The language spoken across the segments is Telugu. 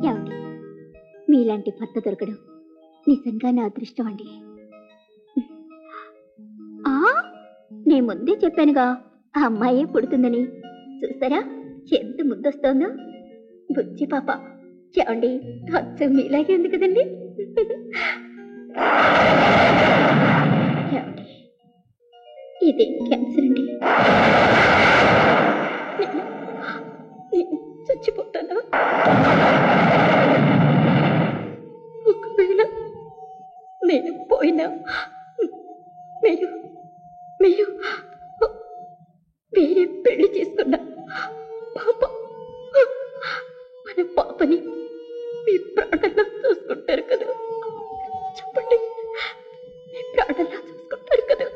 ఏమండి, మీలాంటి భర్త దొరకడం నిజంగా నా అదృష్టం అండి. నేను ముందే చెప్పానుగా ఆ అమ్మాయే పుడుతుందని. చూసారా ఎంత ముద్దొస్తోందో. బుజ్జి పాప. ఏమండి, అచ్చం మీలాగే ఉంది కదండి. ఏమండి, ఇదేం క్యాన్సర్ అండి. చచ్చిపోతానా? ఒకవేళ నేను పోయినా మీరు మీరు వేరే పెళ్లి చేసుకున్నా పాప, మన పాపని మీ ప్రాణంలో చూసుకుంటారు కదా. చెప్పండి, మీ ప్రాణంలో చూసుకుంటారు కదా.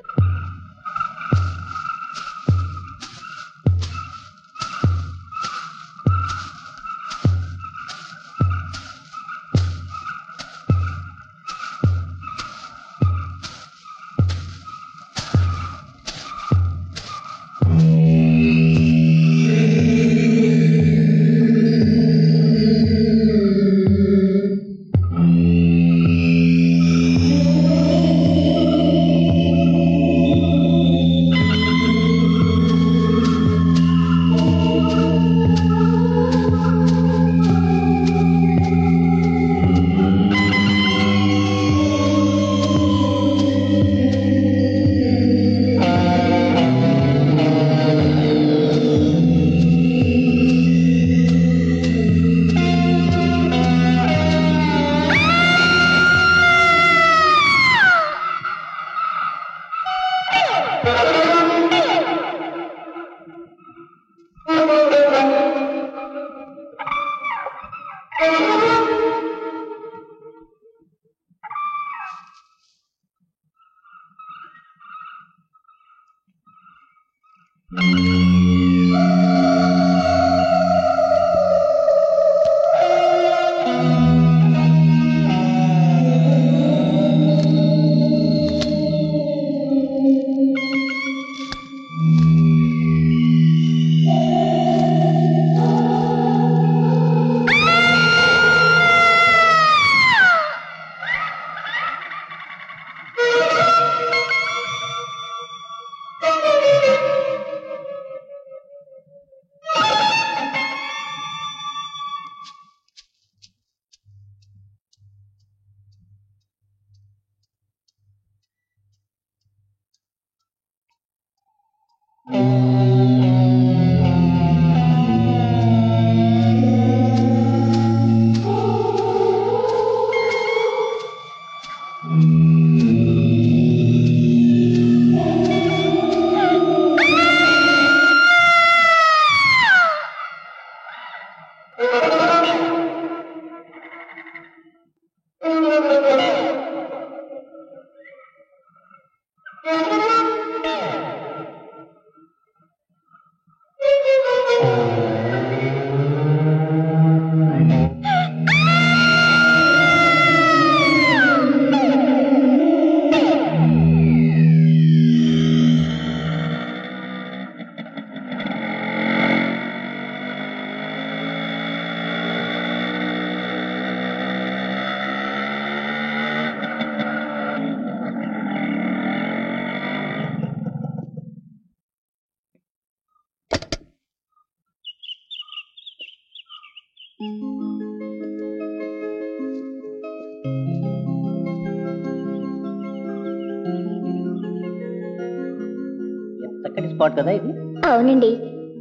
అవునండి,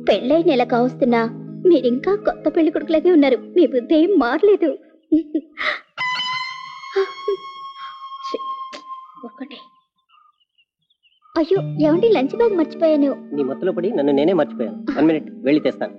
పెళ్ళై నెల కావస్తున్నా మీరింకా కొత్త పెళ్లి కొడుకులాగే ఉన్నారు. మీ బుద్ధి ఏం మారలేదు. అయ్యో ఏమండి, లంచ్ బ్యాగ్ మర్చిపోయాను. నీ మొత్తంలో పడి నన్ను నేనే మర్చిపోయాను. 1 minute వెళ్ళి తెస్తాను.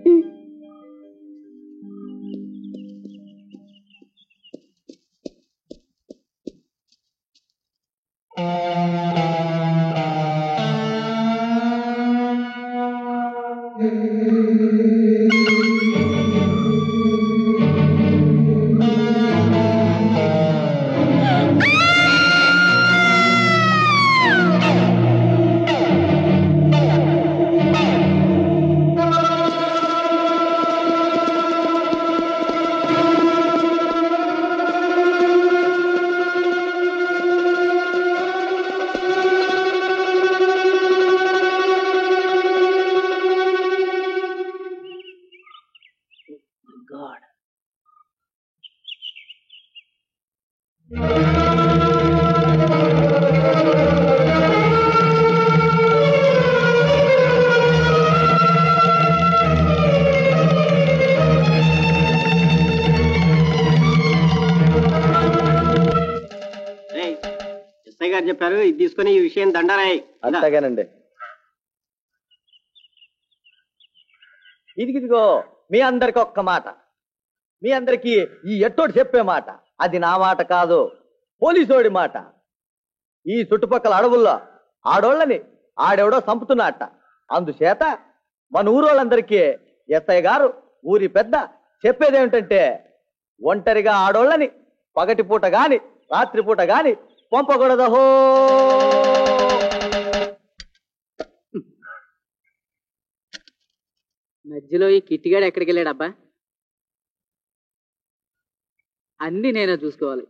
చెప్పారు. ఇది తీసుకుని ఈ విషయం దండరాయి. అంతేగానండి. ఇదిగో మీ అందరికి ఒక్క మాట, మీ అందరికి ఈ ఎట్టోడు చెప్పే మాట. అది నా మాట కాదు, పోలీసోడి మాట. ఈ చుట్టుపక్కల అడవుల్లో ఆడోళ్ళని ఆడెవడో చంపుతున్నట్ట. అందుచేత మన ఊరోళ్ళందరికీ ఎస్ఐ గారు, ఊరి పెద్ద చెప్పేదేమిటంటే, ఒంటరిగా ఆడోళ్ళని పగటిపూట గాని రాత్రిపూట గాని పంపకూడదహో. మధ్యలో ఈ కిట్టిగాడు ఎక్కడికి వెళ్ళాడబ్బా? అన్ని నేనే చూసుకోవాలి.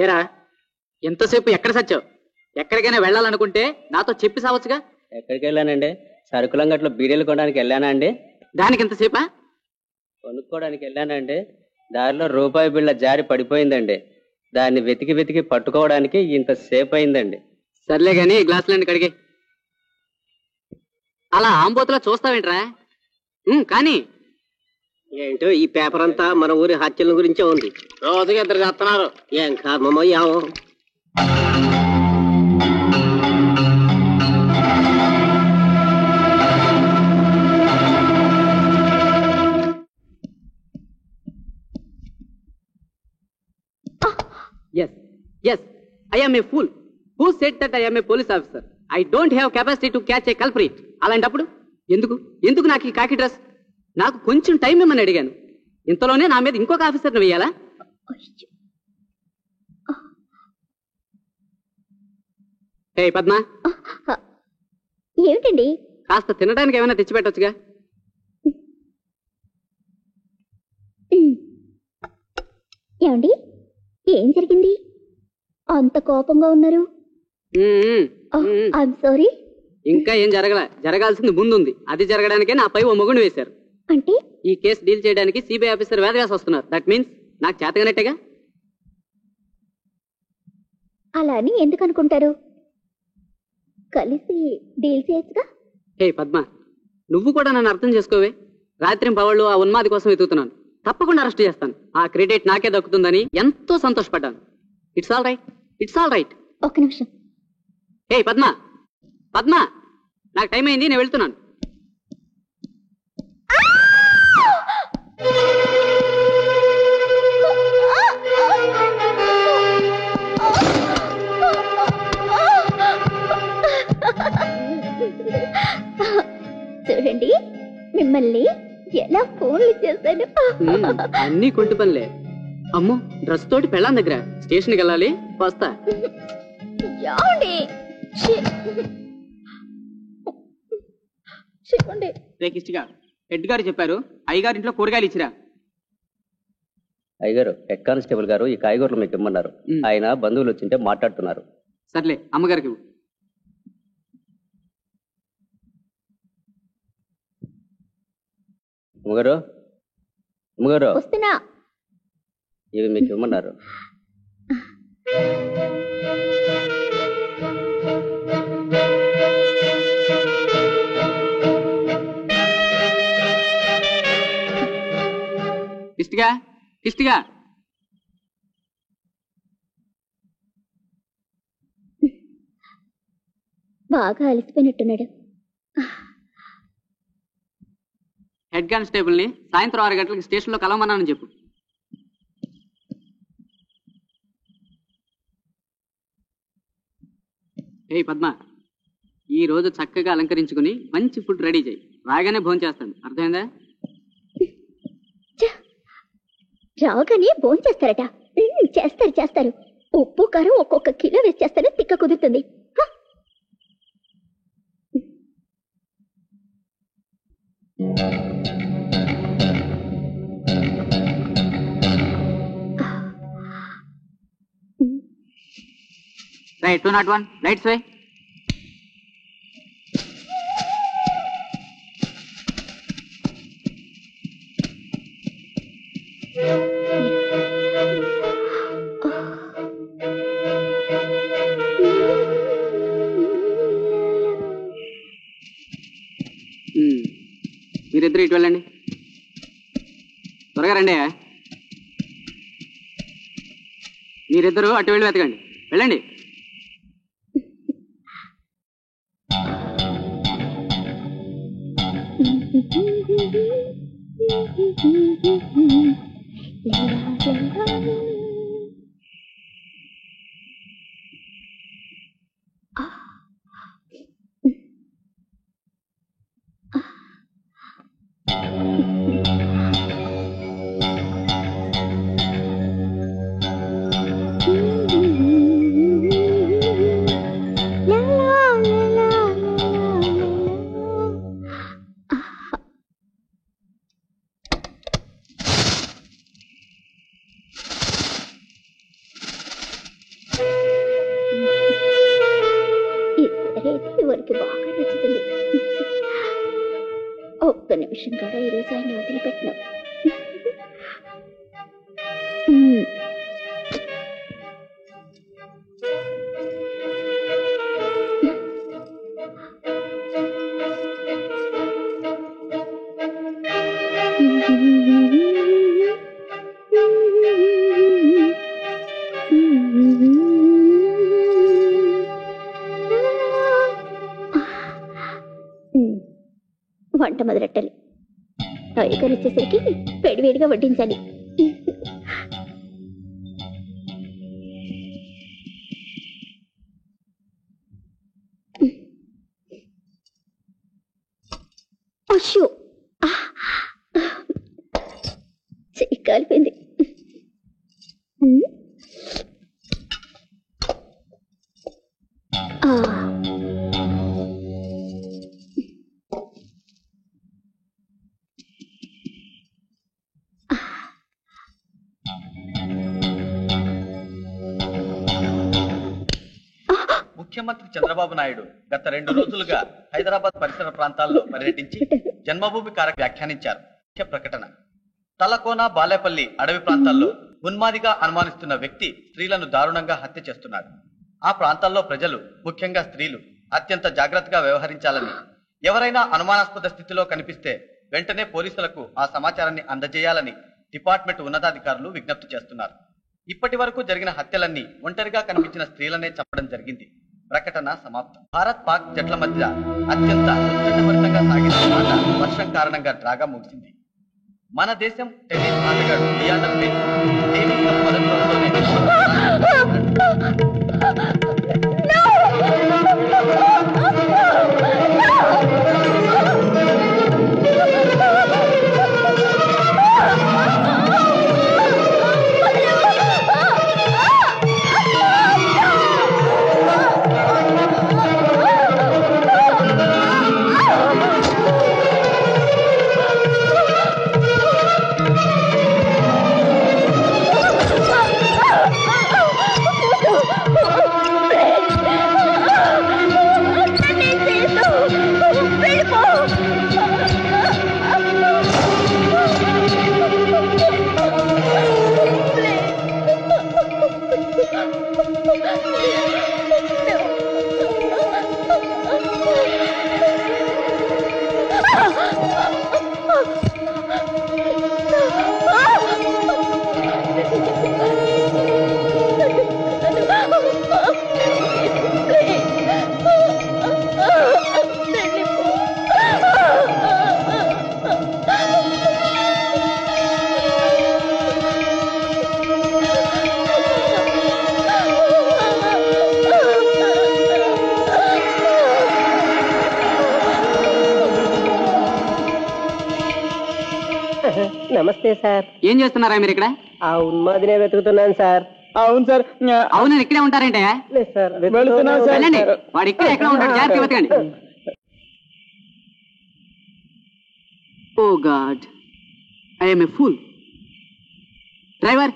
ఏరా, ఎంతసేపు ఎక్కడ సచ్చావు? ఎక్కడికైనా వెళ్ళాలనుకుంటే నాతో చెప్పి సావచ్చుగా. ఎక్కడికి వెళ్ళానండి? సరుకులంగట్లో బీడీలు కొనడానికి వెళ్ళానా అండి? దానికి ఎంతసేపా? కొనుక్కోవడానికి వెళ్ళానండి. దారిలో రూపాయి బిళ్ళ జారి పడిపోయిందండి. దాన్ని వెతికి వెతికి పట్టుకోవడానికి ఇంతసేపు అయిందండి. సర్లే గాని గ్లాసులన్నీ కడిగే. అలా ఆంబోతులా చూస్తావేంట్రా? కానీ ఏంటో ఈ పేపర్ అంతా మన ఊరి హత్యల గురించే ఉంది. రోజుగా ఇద్దరు చేస్తున్నారు. ఏం కర్మమయ్యావు. Yes, yes, I am a fool. Who said that I am a police officer? I don't have capacity to catch a culprit. అలాంటప్పుడు ఎందుకు నాకు ఈ కాకి డ్రెస్? నాకు కొంచెం టైం ఇమ్మని అడిగాను. ఇంతలోనే నా మీద ఇంకొక ఆఫీసర్ని వేయాలా? హే పద్మ, ఏమిటండి? కాస్త తినడానికి ఏమైనా తెచ్చిపెట్టొచ్చుగా. ఏమండి, ఏం జరిగింది? అంత కోపంగా ఉన్నారు. I'm sorry. ఇంకా ఏం జరగాల్సింది ముందుంది. అది జరగడానికే నాపై ఓ మొగుడిని వేశారు. అంటే ఈ కేసు డీల్ చేయడానికి సిబిఐ ఆఫీసర్ వేదవ్యాస్ వస్తున్నారు. దట్ మీన్స్ నాకు చేతగానట్టేగా. అలా అని ఎందుకు అనుకుంటారు? కలిసి డీల్ చేయొచ్చుగా. హే పద్మ, నువ్వు కూడా నన్ను అర్థం చేసుకోవే. రాత్రి పవళ్ళు ఆ ఉన్మాది కోసం వెతుకుతున్నాను. తప్పకుండా అరెస్ట్ చేస్తాను. ఆ క్రెడిట్ నాకే దక్కుతుందని ఎంతో సంతోషపడ్డాను. It's all right, it's all right. ఒక్క నిమిషం. హే పద్మ, పద్మ, నాకు టైం అయింది, నేను వెళ్తున్నాను. చూడండి, మిమ్మల్ని ఎలా ఫోన్లు చేశాను. అన్నీ కొంటి పనులే. అమ్మో, డ్రెస్ తోటి పెళ్ళాం దగ్గర స్టేషన్కి వెళ్ళాలి. వస్తా. హెడ్ గారు చెప్పారు అయ్యగారింట్లో కూరగాయలు ఇచ్చిరా. అయ్యగారు, హెడ్ కానిస్టేబుల్ గారు ఈ కాయగూరలు మీకు ఇమ్మన్నారు. ఆయన బంధువులు వచ్చింటే మాట్లాడుతున్నారు. సర్లే, అమ్మగారికి. అమ్మగారు అమ్మగారు వస్తున్నా. ఇవి మీకు ఇవ్వమన్నారు. ఇష్టిగా ఇష్టిగా బాగా అలసిపోయినట్టున్నాడు. హెడ్ కానిస్టేబుల్ ని సాయంత్రం 6 గంటలకి స్టేషన్ లో కలవమన్నానని చెప్పు. ఏయ్ పద్మ, ఈ రోజు చక్కగా అలంకరించుకుని మంచి ఫుడ్ రెడీ చేయి. రాగానే భోజనం చేస్తాను, అర్థమైందా? రాగానే భోజనం చేస్తారట. చేస్తారు చేస్తారు. ఉప్పు కారం ఒక్కొక్క కిలో వేసి చేస్తారు. తిక్క కుదురుతుంది. రైట్ 201 లైట్స్ వే. మీరిద్దరు ఇటు వెళ్ళండి. త్వరగా రండి. మీరిద్దరు అటు వెళ్ళి వెతకండి. వెళ్ళండి. ఎవరికి బాగా నచ్చుతుంది. ఒక్క నిమిషం కూడా ఈరోజు ఆయన వదిలిపెట్టినాం. వంట మొదలెట్టాలి. టైగర్ వచ్చేసరికి వేడివేడిగా వడ్డించాలి. అయ్యో, చెయ్యి కాలిపోయింది. ముఖ్యమంత్రి చంద్రబాబు నాయుడు గత 2 రోజులుగా హైదరాబాద్ పరిసర ప్రాంతాల్లో పర్యటించి జన్మభూమి కారక వ్యాఖ్యానించారు. ముఖ్య ప్రకటన: తలకోన, బాలేపల్లి అడవి ప్రాంతాల్లో ఉన్మాదిగా అనుమానిస్తున్న వ్యక్తి స్త్రీలను దారుణంగా హత్య చేస్తున్నాడు. ఆ ప్రాంతాల్లో ప్రజలు, ముఖ్యంగా స్త్రీలు అత్యంత జాగ్రత్తగా వ్యవహరించాలని, ఎవరైనా అనుమానాస్పద స్థితిలో కనిపిస్తే వెంటనే పోలీసులకు ఆ సమాచారాన్ని అందజేయాలని డిపార్ట్మెంట్ ఉన్నతాధికారులు విజ్ఞప్తి చేస్తున్నారు. ఇప్పటి వరకు జరిగిన హత్యలన్నీ ఒంటరిగా కనిపించిన స్త్రీలనే చంపడం జరిగింది. ప్రకటన సమాప్తం. భారత్ పాక్ జట్ల మధ్య అత్యంత ఉత్కంఠభరితంగా సాగిన మాట వర్షం కారణంగా డ్రాగా ముగిసింది. మన దేశం టెన్నిస్ ఆటగాడు లియాండర్ పేస్ డేవిస్ కప్ మొదటి రౌండ్లోనే నమస్తే సార్. ఏం చేస్తున్నారా మీరు ఇక్కడ? ఆ ఉన్మాదినే వెతుకుతున్నాను సార్. అవును సార్. అవును, ఇక్కడే ఉంటారంటే లేదు సార్, వెళుతున్నాను సార్. వెళ్ళండి, వాడు ఇక్కడ ఎక్కడ ఉంటాడు, జాగ్రత్త వెతకండి. Oh God, I'm a fool. Driver,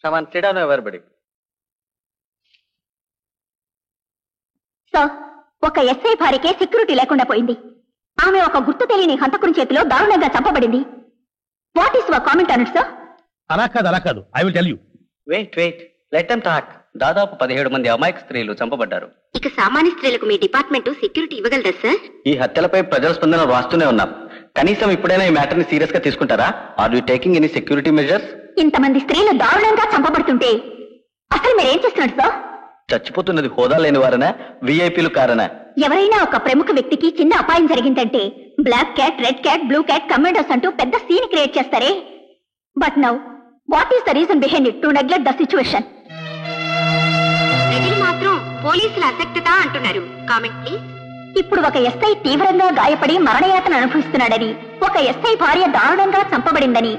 Come on, sit down, everybody. Sir, ఒక ఎస్ఐ భార్యకే సెక్యూరిటీ లేకుండా పోయింది. ఆమె ఒక గుర్తు తెలియని హంతకుని చేతిలో దారుణంగా చంపబడింది. What is your comment on it sir? అలా కాదు, I will tell you. Wait let them talk. దాదాపు 17 మంది అమాయక స్త్రీలు చంపబడ్డారు. ఇక సామాన్య స్త్రీలకు మీ డిపార్ట్మెంట్ సెక్యూరిటీ ఇవ్వగలదా సార్? ఈ హత్యలపై ప్రజల స్పందన రాస్తూనే ఉన్నాం. కనీసం ఇప్పుడైనా ఈ మ్యాటర్ ని సీరియస్ గా తీసుకుంటారా? Are you taking any security measures? ఇంతమంది స్త్రీలు దారుణంగా చంపబడుతుంటే అసలు మీరేం చేస్తున్నారు సార్? చచ్చిపోతున్నది హోదా లేని వారనా, విఐపీలు కారనా? ఎవరైనా ఒక ప్రముఖ వ్యక్తికి చిన్న అపాయం జరిగిందంటే black cat, red cat, blue cat, commandos అంటూ పెద్ద సీన్ క్రియేట్ చేస్తారే. But now what is the reason behind it to neglect the situation? ప్రజలు మాత్రం పోలీసుల అసక్తత అంటున్నారు. Comment please. ఇప్పుడు ఒక ఎస్ఐ తీవ్రంగా గాయపడి మరణయాతన అనుభవిస్తున్నాడని, ఒక ఎస్ఐ భార్య దారుణంగా చంపబడిందని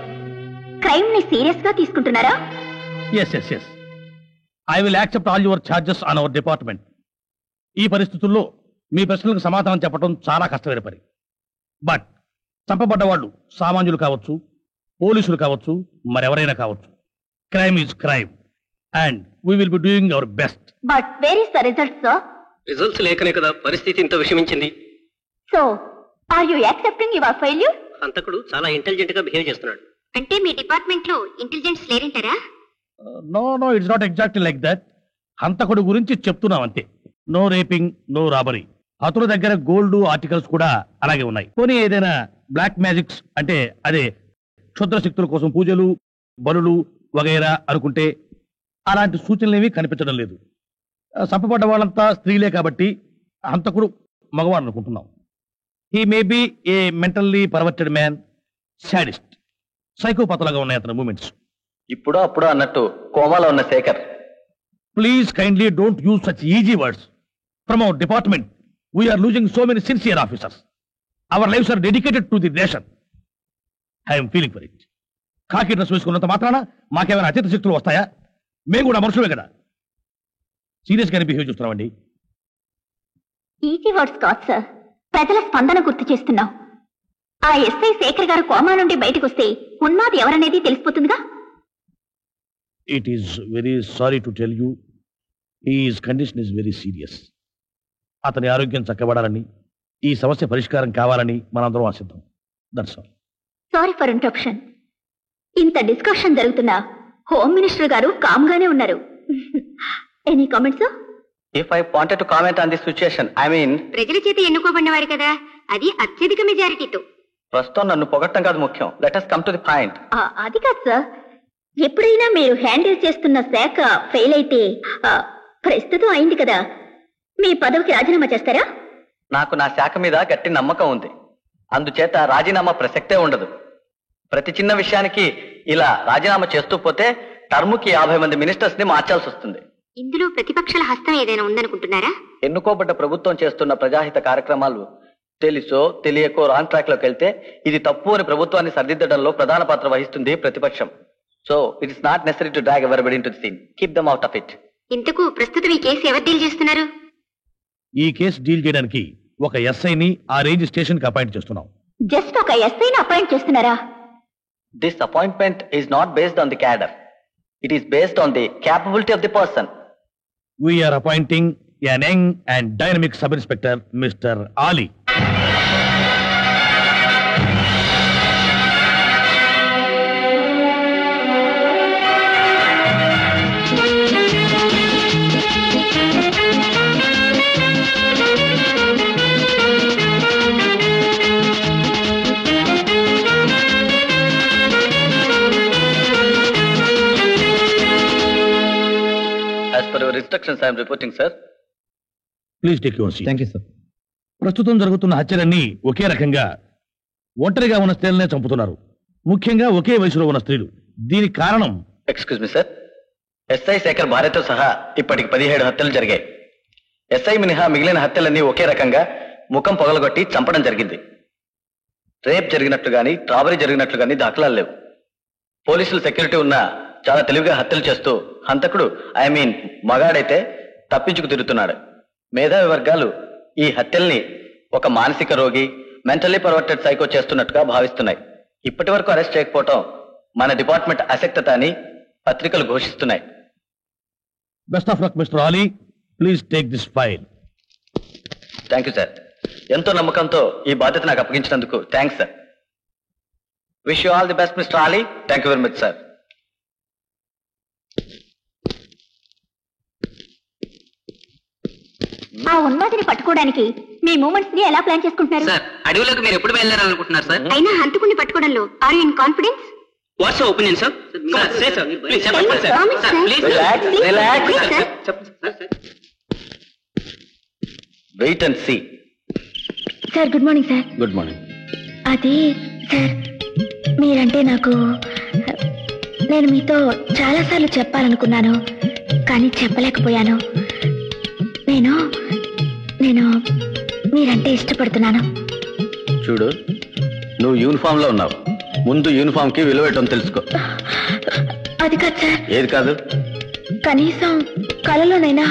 క్రైమ్ ని సీరియస్ గా తీసుకుంటున్నారా? Yes I will accept all your charges on our department. ఈ పరిస్థితుల్లో మీ ప్రశ్నలకు సమాధానం చెప్పడం చాలా కష్టమైన పని. బట్ చంపబడ్డ వాళ్ళు సామాన్యులు కావచ్చు, పోలీసులు కావచ్చు, మరెవరైనా కావచ్చు. Crime is crime and we will be doing our best. But where is the result sir? Results లేకనే కదా పరిస్థితి ఇంత విషమించింది. So are you accepting your failure? హంతకుడు చాలా ఇంటెలిజెంట్ గా బిహేవ్ చేస్తున్నాడు. అంటే మీ డిపార్ట్మెంట్ లో ఇంటెలిజెన్స్ లేరంటారా? No it's not exactly like that. హంతకుడు గురించి చెప్తున్నాం అంతే. No raping, no robbery. హతుల దగ్గర గోల్డ్ ఆర్టికల్స్ కూడా అలాగే ఉన్నాయి. పోనీ ఏదైనా బ్లాక్ మ్యాజిక్స్ అంటే అదే క్షుద్ర శక్తుల కోసం పూజలు, బలులు వగైరా అనుకుంటే అలాంటి సూచనలేమీ కనిపించడం లేదు. చంపబడ్డ వాళ్ళంతా స్త్రీలే కాబట్టి హంతకుడు మగవాడు అనుకుంటున్నాం. He may be a mentally perverted man, sadist. సైకోపాతలాగా ఉన్నాయి అతని మూమెంట్స్. ఇప్పుడు అప్పుడు అన్నట్టు కోమాలో ఉన్న Shekhar. Please kindly don't use such easy words. From our department we are losing so many sincere officers. Our lives are dedicated to the nation. I'm feeling for it. కాకి డ్రెస్ వేసుకున్నంత మాత్రాన మాకేమైనా అత్యంత శక్తులు వస్తాయా? మేము కూడా మనుషులే కదా. సీరియస్ గానే బిహేవ్ చేస్తున్నామండి. ఈజీ వర్డ్స్ కాదు సార్, ప్రజల స్పందన గుర్తు చేస్తున్నాం. ఆ ఎస్ఐ శేఖర్ గారు కోమా నుండి బయటకు వస్తే ఉన్నది ఎవరనేది తెలిసిపోతుందిగా. It is very sorry to tell you, his condition is very serious. అతని ఆరోగ్యం చక్కబడాలని, ఈ సమస్య పరిష్కారం కావాలని మనందరం ఆశిద్దాం. That's all. Sorry for interruption. ఇంత డిస్కషన్ జరుగుతున్నా హోమ్ మినిస్టర్ గారు కామ్గానే ఉన్నారు. Any comments? If I wanted to comment on this situation, I mean ప్రజల చేత ఎన్నుకోబడినవారు కదా, అది అత్యధిక మెజారిటీతో. ప్రస్తుతం నన్ను పొగట్టం కాదు ముఖ్యం. Let us come to the point. అది కాదు సార్, ఎప్పుడైనా మీరు హ్యాండిల్ చేస్తున్న శాఖ ఫెయిల్ అయితే, ప్రస్తుతం అయింది కదా, మీ పదవికి రాజీనామా చేస్తారా? నాకు నా శాఖ మీద గట్టి నమ్మకం ఉంది. అందుచేత రాజీనామా ప్రసక్తే ఉండదు. ప్రతి చిన్న విషయానికి ఇలా రాజీనామా చేస్తూ పోతే టర్ముకి 50 మంది మినిస్టర్స్ ని మార్చాల్సి వస్తుంది. ఇందులో ప్రతిపక్షాల హస్తం ఏదైనా ఉందనుకుంటున్నారా? ఎన్నుకోబడ్డ ప్రభుత్వం చేస్తున్న ప్రజాహిత కార్యక్రమాలు తెలుసో తెలియకో రాంగ్ ట్రాక్ లోకి వెళ్తే ఇది తప్పు అని ప్రభుత్వాన్ని సరిదిద్దడంలో ప్రధాన పాత్ర వహిస్తుంది ప్రతిపక్షం. So it is not necessary to drag everybody into the scene. Keep them out of it. ఇంతకు ప్రస్తుతం ఈ కేసు ఎవరు డీల్ చేస్తున్నారు? ఈ కేసు డీల్ చేయడానికి ఒక ఎస్ఐని ఆ రేంజ్ స్టేషన్ కి అపాయింట్ చేస్తున్నాం. జస్ట్ ఒక ఎస్ఐని అపాయింట్ చేస్తున్నారా? This appointment is not based on the cadre, it is based on the capability of the person. We're appointing an young and dynamic sub inspector, Mr. Ali. As per your instructions, I am reporting, sir. Please take your seat. Thank you sir. ప్రస్తుతం జరుగుతున్న హత్యలన్నీ ఒకే రకంగా ఒంటరిగా ఉన్న స్త్రీలనే చంపుతున్నారు, ముఖ్యంగా ఒకే వయసులో ఉన్న స్త్రీలు. దీనికి కారణం? Excuse me sir, SI Shekhar భార్యతో సహా ఇప్పటికి 17 హత్యలు జరిగాయి. ఎస్ఐ మినహా మిగిలిన హత్యలన్నీ ఒకే రకంగా ముఖం పొగలగొట్టి చంపడం జరిగింది. రేప్ జరిగినట్లు గానీ రాబరీ జరిగినట్లు గానీ దాఖలాలు లేవు. పోలీసులు సెక్యూరిటీ ఉన్నా చాలా తెలివిగా హత్యలు చేస్తూ హంతకుడు మగాడైతే తప్పించుకు తిరుగుతున్నాడు. మేధావి వర్గాలు ఈ హత్యల్ని ఒక మానసిక రోగి, మెంటల్లీ పర్వర్టెడ్ సైకో చేస్తున్నట్టుగా భావిస్తున్నాయి. ఇప్పటి వరకు అరెస్ట్ చేయకపోవటం మన డిపార్ట్మెంట్ అశక్తత అని పత్రికలు ఘోషిస్తున్నాయి. Best of luck mister Ali, please take this file. Thank you sir. ఎంతో నమ్మకంతో ఈ బాధ్యత నాకు అప్పగించినందుకు thanks sir. Wish you all the best mister Ali. Thank you very much sir. ఆ ఉన్మాదిని పట్టుకోవడానికి మీ మూమెంట్స్ ని ఎలా ప్లాన్ చేసుకుంటున్నారు? సార్, అడవిలోకి మీరు ఎప్పుడు వెళ్ళాలనుకుంటున్నారు సార్? అయినా హంతకుడిని పట్టుకోవడంలో are you in confidence? What's your opinion sir? Please చెప్పండి sir. Wait and see. Sir good morning sir. Good morning. అది సార్, మీరంటే నేను మీతో చాలాసార్లు చెప్పాలనుకున్నాను, కానీ చెప్పలేకపోయాను. నేను మీరంటే ఇష్టపడుతున్నాను. చూడు, నువ్వు యూనిఫామ్ లో ఉన్నావు, ముందు యూనిఫామ్ కి విలువ పెట్టడం తెలుసుకో. అది కాదు సార్. ఏది కాదు? కనీసం కలలోనైనా.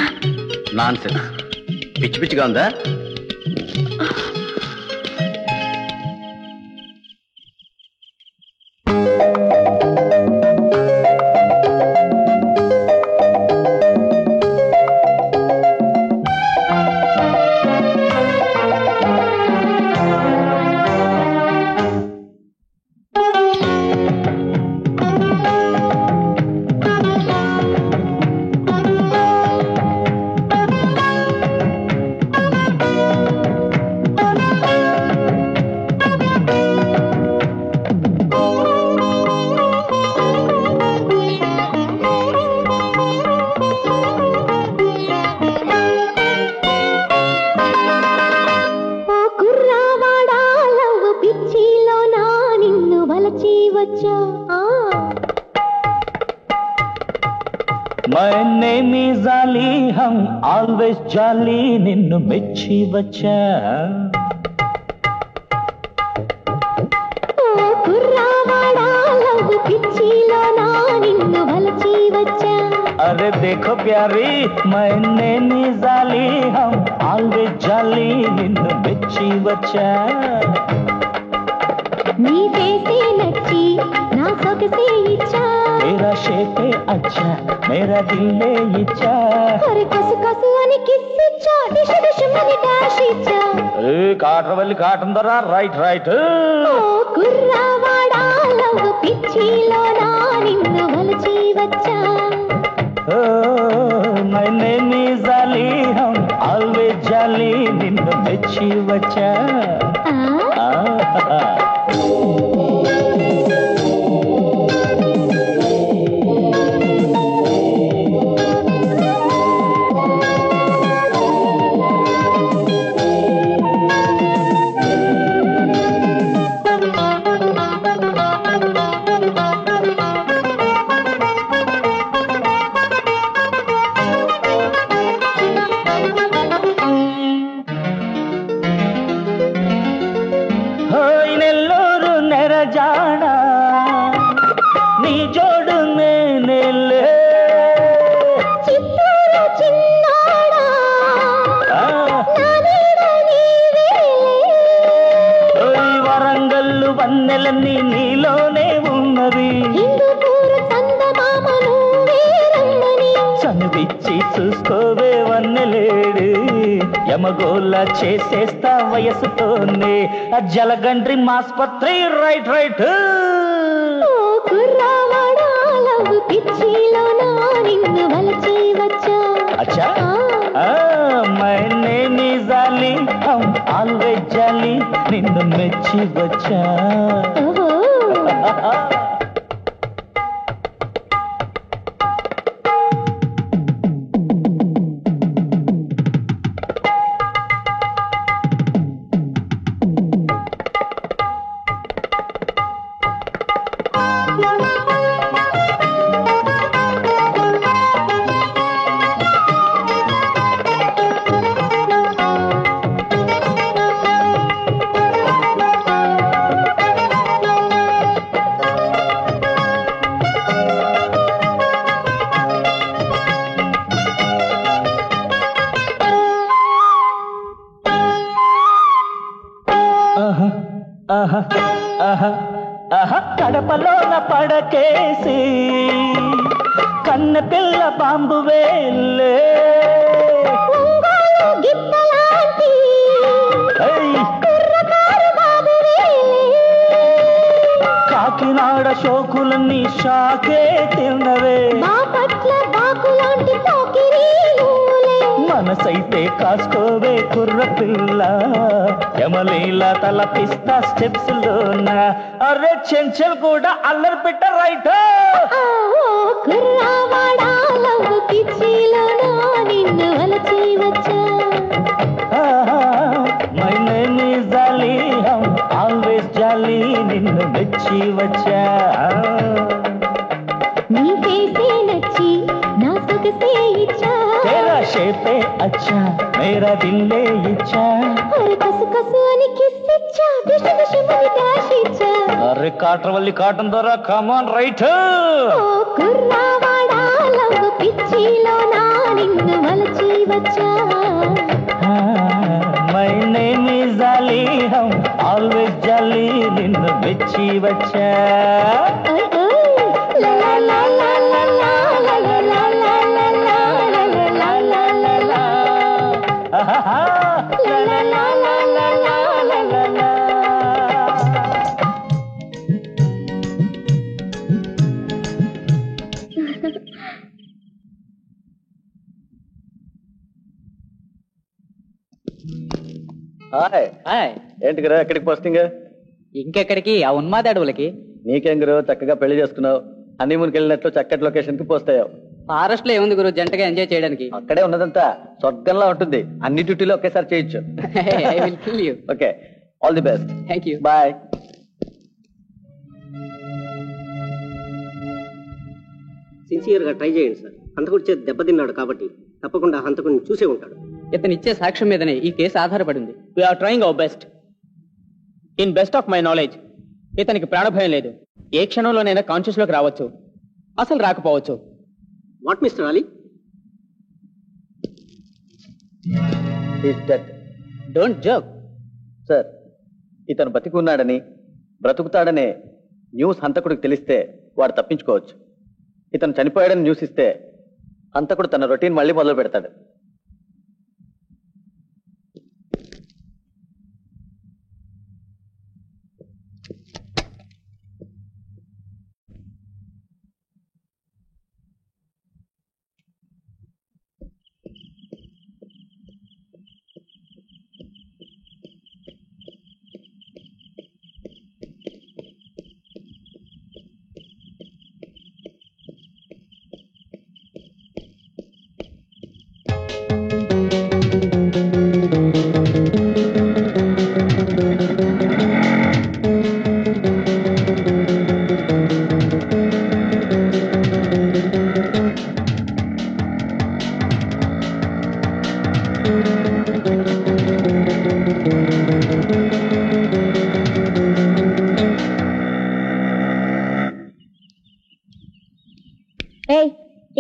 నాన్సెన్స్. పిచ్చి పిచ్చిగా ఉందా? జాలి నిన్ను మెచ్చి వచ్చా. అరే देखो प्यारी मैंने निजाली हम always జాలి నిన్ను మెచ్చి వచ్చా. నీ ఫేసే నచ్చి నా సొగసే ఇచ్చా. मेरा शेप अच्छा मेरा दिल ने इच्छा. అరే కసు కసు అని కిస్ ఇచ్చా, డిష్ డిష్ మని డాష్ ఇచ్చా. ఏ కాటవల్లి కాటం దరా రైట్ రైట్. ఓ కుర్రవాడా లవ్ పిచ్చిలో నా నిన్ను వలచి వచ్చా. ఓ मैंने निजाली हम always జాలి నిన్ను మెచ్చి వచ్చా. వన్నెలన్నీ నీలోనే ఉన్నవి చనువిచ్చి చూసుకోవే వన్నెలేడు యమగోళ చేసేస్తా వయసుతోనే జలగండ్రి మాస్పత్రి రైట్ రైట్ అచ్చా my name is Ali always jolly నిన్ను మెచ్చి వచ్చా కడపలోన పడకేసి కన్న పిల్ల బాంబు వేలే కాకినాడ షోకులన్నీ షాకే తిన్నవే మనసైతే కాసుకోవే కుర్ర పిల్ల యమలీలా తలపిస్తా స్టెప్స్ లోన అరే చెంచల్ కూడా అల్లరి పెట్ట right my name is Ali always jolly నిన్ను మెచ్చి వచ్చా तेरा शेप अच्छा मेरा दिल ले इच्छा अरे काटरवल्ली काटन द्वारा come on right my name is Ali हम always jolly నిన్ను మెచ్చి వచ్చా ఏంటి గురు ఎక్కడికి పోస్టింగ్? ఇంకెక్కడికి, ఆ ఉన్మాద అడవులకి. నీకేం గురు చక్కగా పెళ్లి చేసుకున్నావు, హనీమూన్కి వెళ్ళినట్లు చక్కటి లొకేషన్ కి పోస్తావు. ఫారెస్ట్ లో ఏముంది గురు జంటగా ఎంజాయ్ చేయడానికి? అక్కడే ఉన్నదంతా స్వర్గంలా ఉంటుంది, అన్ని డ్యూటీలో ఒకేసారి చేయొచ్చు. Okay, all the best. Thank you, bye. Sincere గా ట్రై చేయండి సార్. హంతకుడి చేతి దెబ్బతిన్నాడు కాబట్టి తప్పకుండా హంతకుడిని చూసే ఉంటాడు. ఇతను ఇచ్చే సాక్ష్యం మీదనే ఈ కేసు ఆధారపడింది. We are trying our best. In best of my knowledge, ఇతనికి ప్రాణభయం లేదు. ఏ క్షణంలోనైనా కాన్షియస్ లోకి రావచ్చు, అసలు రాకపోవచ్చు. What mister Ali? Don't joke sir. ఇతను బతికున్నాడని, బ్రతుకుతాడనే న్యూస్ హంతకుడికి తెలిస్తే వాడు తప్పించుకోవచ్చు. ఇతను చనిపోయాడని న్యూస్ ఇస్తే హంతకుడు తన రొటీన్ మళ్ళీ మొదలు పెడతాడు.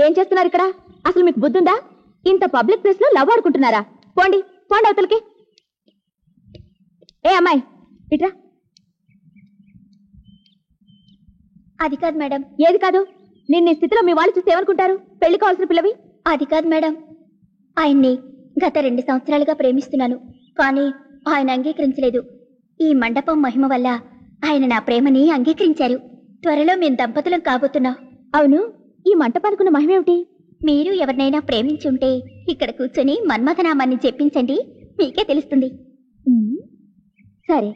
ఏం చేస్తున్నారు ఇక్కడ? అసలు మీకు బుద్ధుందా? ఇంత పబ్లిక్ ప్లేస్ లో లవ్ ఆడుకుంటున్నారా? పోండి పోండి అవతలకి. ఏ అమ్మాయి ఇట్రా. అది కాదు మేడం. ఏది కాదు? నిన్న ఈ స్థితిలో మీ వాళ్ళు చూస్తే ఏమనుకుంటారు? పెళ్లి కావాల్సిన పిల్లవి. అది కాదు మేడం, ఆయన్ని గత 2 సంవత్సరాలుగా ప్రేమిస్తున్నాను, కానీ ఆయన అంగీకరించలేదు. ఈ మండపం మహిమ వల్ల ఆయన నా ప్రేమని అంగీకరించారు. త్వరలో మేము దంపతులం కాబోతున్నా. అవును, ఈ మంటపానికున్న మహిమేమిటి? మీరు ఎవరినైనా ప్రేమించి ఉంటే ఇక్కడ కూర్చొని మన్మథనామాన్ని చెప్పించండి, మీకే తెలుస్తుంది. సరే,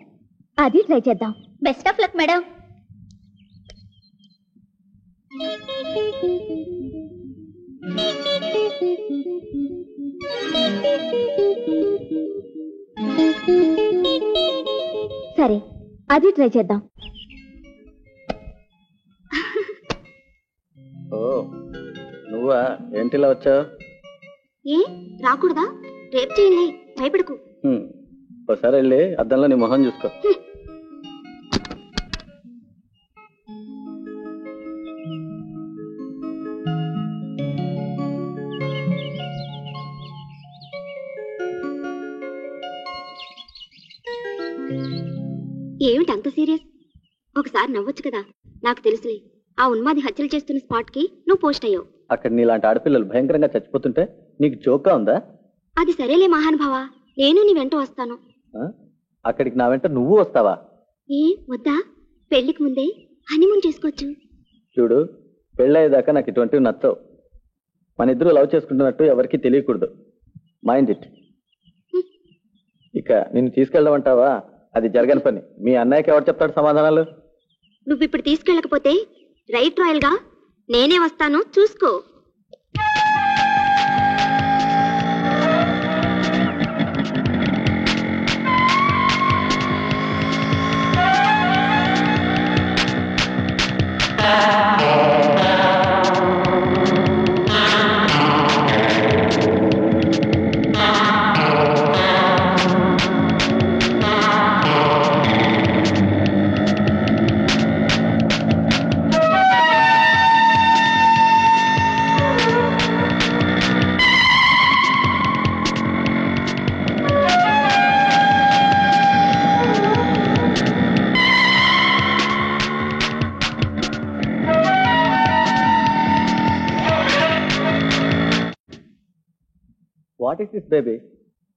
అది ట్రై చేద్దాం. Best of luck madam. సరే, అది ట్రై చేద్దాం. ఓ నువ్వా? ఏంటిలా వచ్చావు? ఏ రాకూడదా? రేపు చేయలే, భయపడకు. ఒకసారి వెళ్ళి అద్దంలో నీ మొహం చూసుకో. ఏమిటి అంత సీరియస్? ఒకసారి నవ్వచ్చు కదా. నాకు తెలుసులే, ఆ ఉన్మాది హత్యలు చేస్తున్న స్పాట్ కి నువ్వు పోస్ట్ అయ్యావు. అక్కడ నీలాంటి ఆడపిల్లలు భయంకరంగా చచ్చిపోతుంటే నీకు జోక్గా ఉందా? అది సరేలే మహానుభావ, నేను నీ వెంట వస్తాను. అక్కడికి నా వెంట నువ్వు వస్తావా? ఏ వద్దా? పెళ్లికి ముందే హనీమూన్ చేసుకోవచ్చు. చూడు, పెళ్ళయ్యేదాకా నాకు ఇటువంటివి నచ్చవు. మన ఇద్దరు లవ్ చేసుకుంటున్నట్టు ఎవరికి తెలియకూడదు. Mind it. ఇక నిన్ను తీసుకెళ్ళమంటావా? అది జరగని పని. మీ అన్నయ్యకి ఎవరు చెప్తాడు సమాధానాలు? నువ్వు ఇప్పుడు తీసుకెళ్ళకపోతే రైట్ రాయల్ గా నేనే వస్తాను, చూసుకో. What is this baby?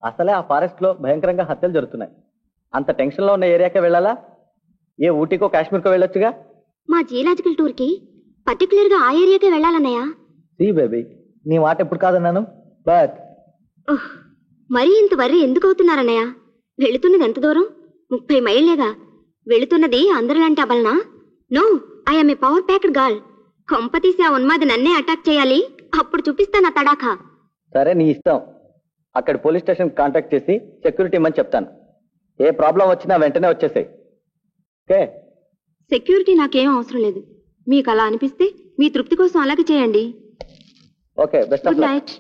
అసలే ఆ ఫారెస్ట్ లో భయంకరంగా హత్యలు జరుగుతున్నాయి. అంత టెన్షన్ లో ఉన్న ఏరియాకే వెళ్ళాలా? ఏ ఊటీకో కాశ్మీర్కో వెళ్ళొచ్చుగా. మా జియోలాజికల్ టూర్ కి పర్టికులర్ గా ఆ ఏరియాకే వెళ్ళాలన్నయ్య. సీ బేబీ, నీ మాట ఎప్పుడు కాదన్నాను, బట్ మరీ ఇంత వర్రీ ఎందుకు అవుతున్నారన్నయ్య? వెళుతున్నది ఎంత దూరం? 30 మైళ్ళేగా. వెళుతున్నది అందరిలాంటి అబలనా? No, I'm a power packed girl. కొంపతీసి ఆ ఉన్మాది నన్నే అటాక్ చేయాలి, అప్పుడు చూపిస్తాను ఆ తడాఖా. సరే, నీ ఇష్టం. అక్కడ పోలీస్ స్టేషన్ కాంటాక్ట్ చేసి సెక్యూరిటీ ఇమ్మని చెప్తాను. ఏ ప్రాబ్లం వచ్చినా వెంటనే వచ్చేసాయి. ఓకే? సెక్యూరిటీ నాకేం అవసరం లేదు. మీకు అలా అనిపిస్తే మీ తృప్తి కోసం అలాగే చేయండి. Okay, best of good luck. Night.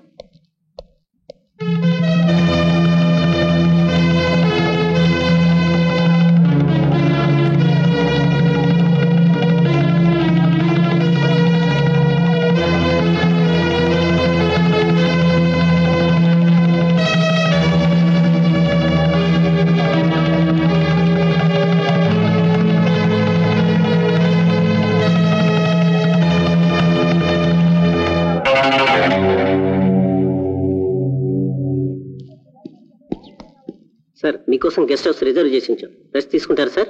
Sir, మీకోసం గెస్ట్ హౌస్ రిజర్వ్ చేసి ఉంచాం. రెస్ట్ తీసుకుంటారా సార్?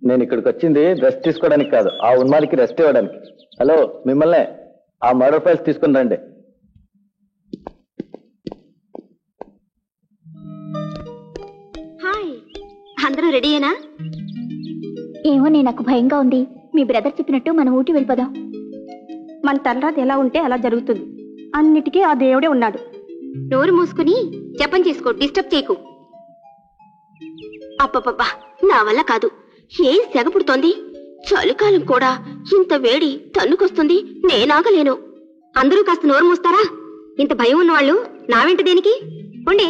నేను ఇక్కడికి వచ్చింది రెస్ట్ తీసుకోవడానికి కాదు, ఆ ఉన్మాదికి రెస్ట్ ఇవ్వడానికి. హలో, మిమ్మల్నే. ఆ మర్డర్ ఫైల్స్ తీసుకుని రండి. హాయ్, అందరూ రెడీయేనా? ఏమో, నాకు భయంగా ఉంది. మీ బ్రదర్ చెప్పినట్టు మనం ఊటీ వెళ్ళిపోదాం. మన తలరాత ఎలా ఉంటే అలా జరుగుతుంది. అన్నిటికీ ఆ దేవుడే ఉన్నాడు. నోరు మూసుకుని జపం చేసుకో, డిస్టర్బ్ చేయకు. అప్పపబ్బా, నా వల్ల కాదు. ఏం సెగ పుడుతోంది. చలికాలం కూడా ఇంత వేడి తన్నుకొస్తుంది. నేనాగలేను. అందరూ కాస్త నోరు మూస్తారా? ఇంత భయం ఉన్న వాళ్ళు నా వెంట దేనికి? ఉండి.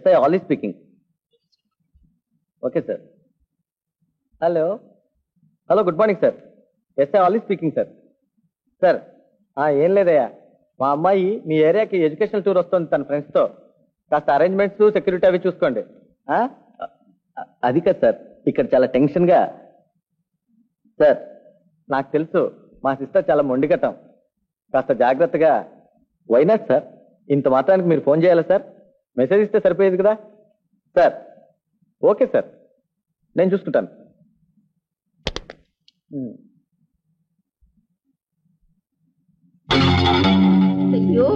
SI Ali speaking. Okay sir. Hello hello, good morning sir. SI Ali speaking sir. Sir ఏం లేదయ్యా, మా అమ్మాయి మీ ఏరియాకి ఎడ్యుకేషనల్ టూర్ వస్తుంది తన ఫ్రెండ్స్తో. కాస్త అరేంజ్మెంట్స్ సెక్యూరిటీ అవి చూసుకోండి. అది కాదు సార్, ఇక్కడ చాలా టెన్షన్గా. సార్ నాకు తెలుసు మా సిస్టర్ చాలా మొండిగటం, కాస్త జాగ్రత్తగా. వైనాట్ సార్, ఇంత మాత్రానికి మీరు ఫోన్ చేయాలా సార్? మెసేజ్ ఇస్తే సరిపోయేది కదా సార్. ఓకే సార్, నేను చూసుకుంటాను. అయ్యో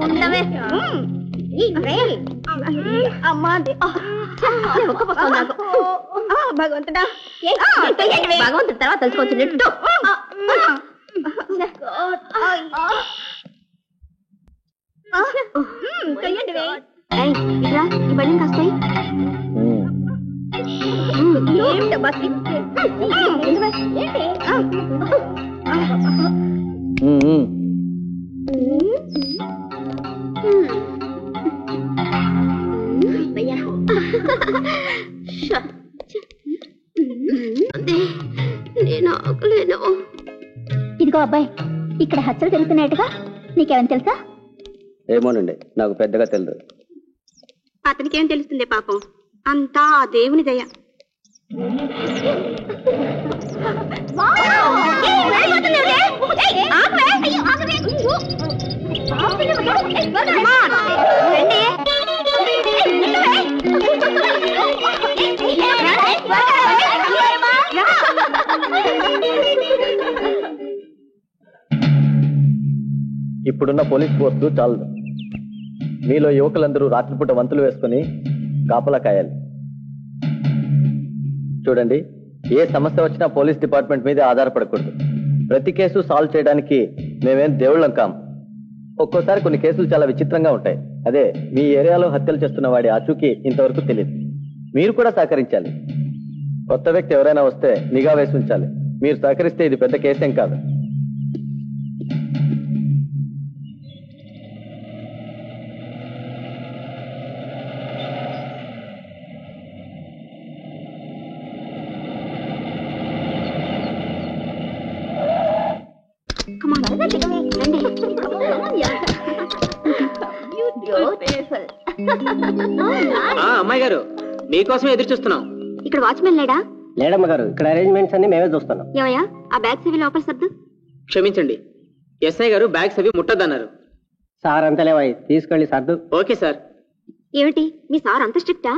ఉండవే భగవంతుడా, భగవంతుడు తర్వాత తెలుసుకోవచ్చు. ఈ బళ్ళని కాస్తాయి. నేను ఆకలేను. ఇదిగో అబ్బాయి, ఇక్కడ హత్యలు జరుగుతున్నాయటగా, నీకేమని తెలుసా? ఏమోనండి, నాకు పెద్దగా తెలియదు. అతనికేం తెలుస్తుంది పాపం, అంతా ఆ దేవుని దయ. ఇప్పుడున్న పోలీస్ ఫోర్సు చాలదు. మీలో యువకులందరూ రాత్రిపూట వంతులు వేసుకుని కాపలా కాయాలి. చూడండి, ఏ సమస్య వచ్చినా పోలీస్ డిపార్ట్మెంట్ మీదే ఆధారపడకూడదు. ప్రతి కేసు సాల్వ్ చేయడానికి మేమేం దేవుళ్ళం కాం. ఒక్కోసారి కొన్ని కేసులు చాలా విచిత్రంగా ఉంటాయి. అదే మీ ఏరియాలో హత్యలు చేస్తున్న వాడి ఆచూకీ ఇంతవరకు తెలియదు. మీరు కూడా సహకరించాలి. కొత్త వ్యక్తి ఎవరైనా వస్తే నిఘా వేసి ఉంచాలి. మీరు సహకరిస్తే ఇది పెద్ద కేసేం కాదు. అమ్మాయి గారు, మీకోసం ఎదురు చూస్తున్నాం. ఇక్కడ వాచ్మెన్ లేడా? లేడమ్మ గారు, ఇక్కడ అరేంజ్మెంట్స్ అన్ని మేమే చూస్తున్నాం. ఏమయ్యా, ఆ బ్యాగ్స్ అవి లోపల సర్దు. క్షమించండి, ఎస్ఐ గారు బ్యాగ్స్ అవి ముట్టద్దన్నారు. సార్ అంతలేవాయి, తీసుకెళ్ళి సర్దు. Okay sir. ఏమిటి మీ సార్ అంత స్ట్రిక్టా?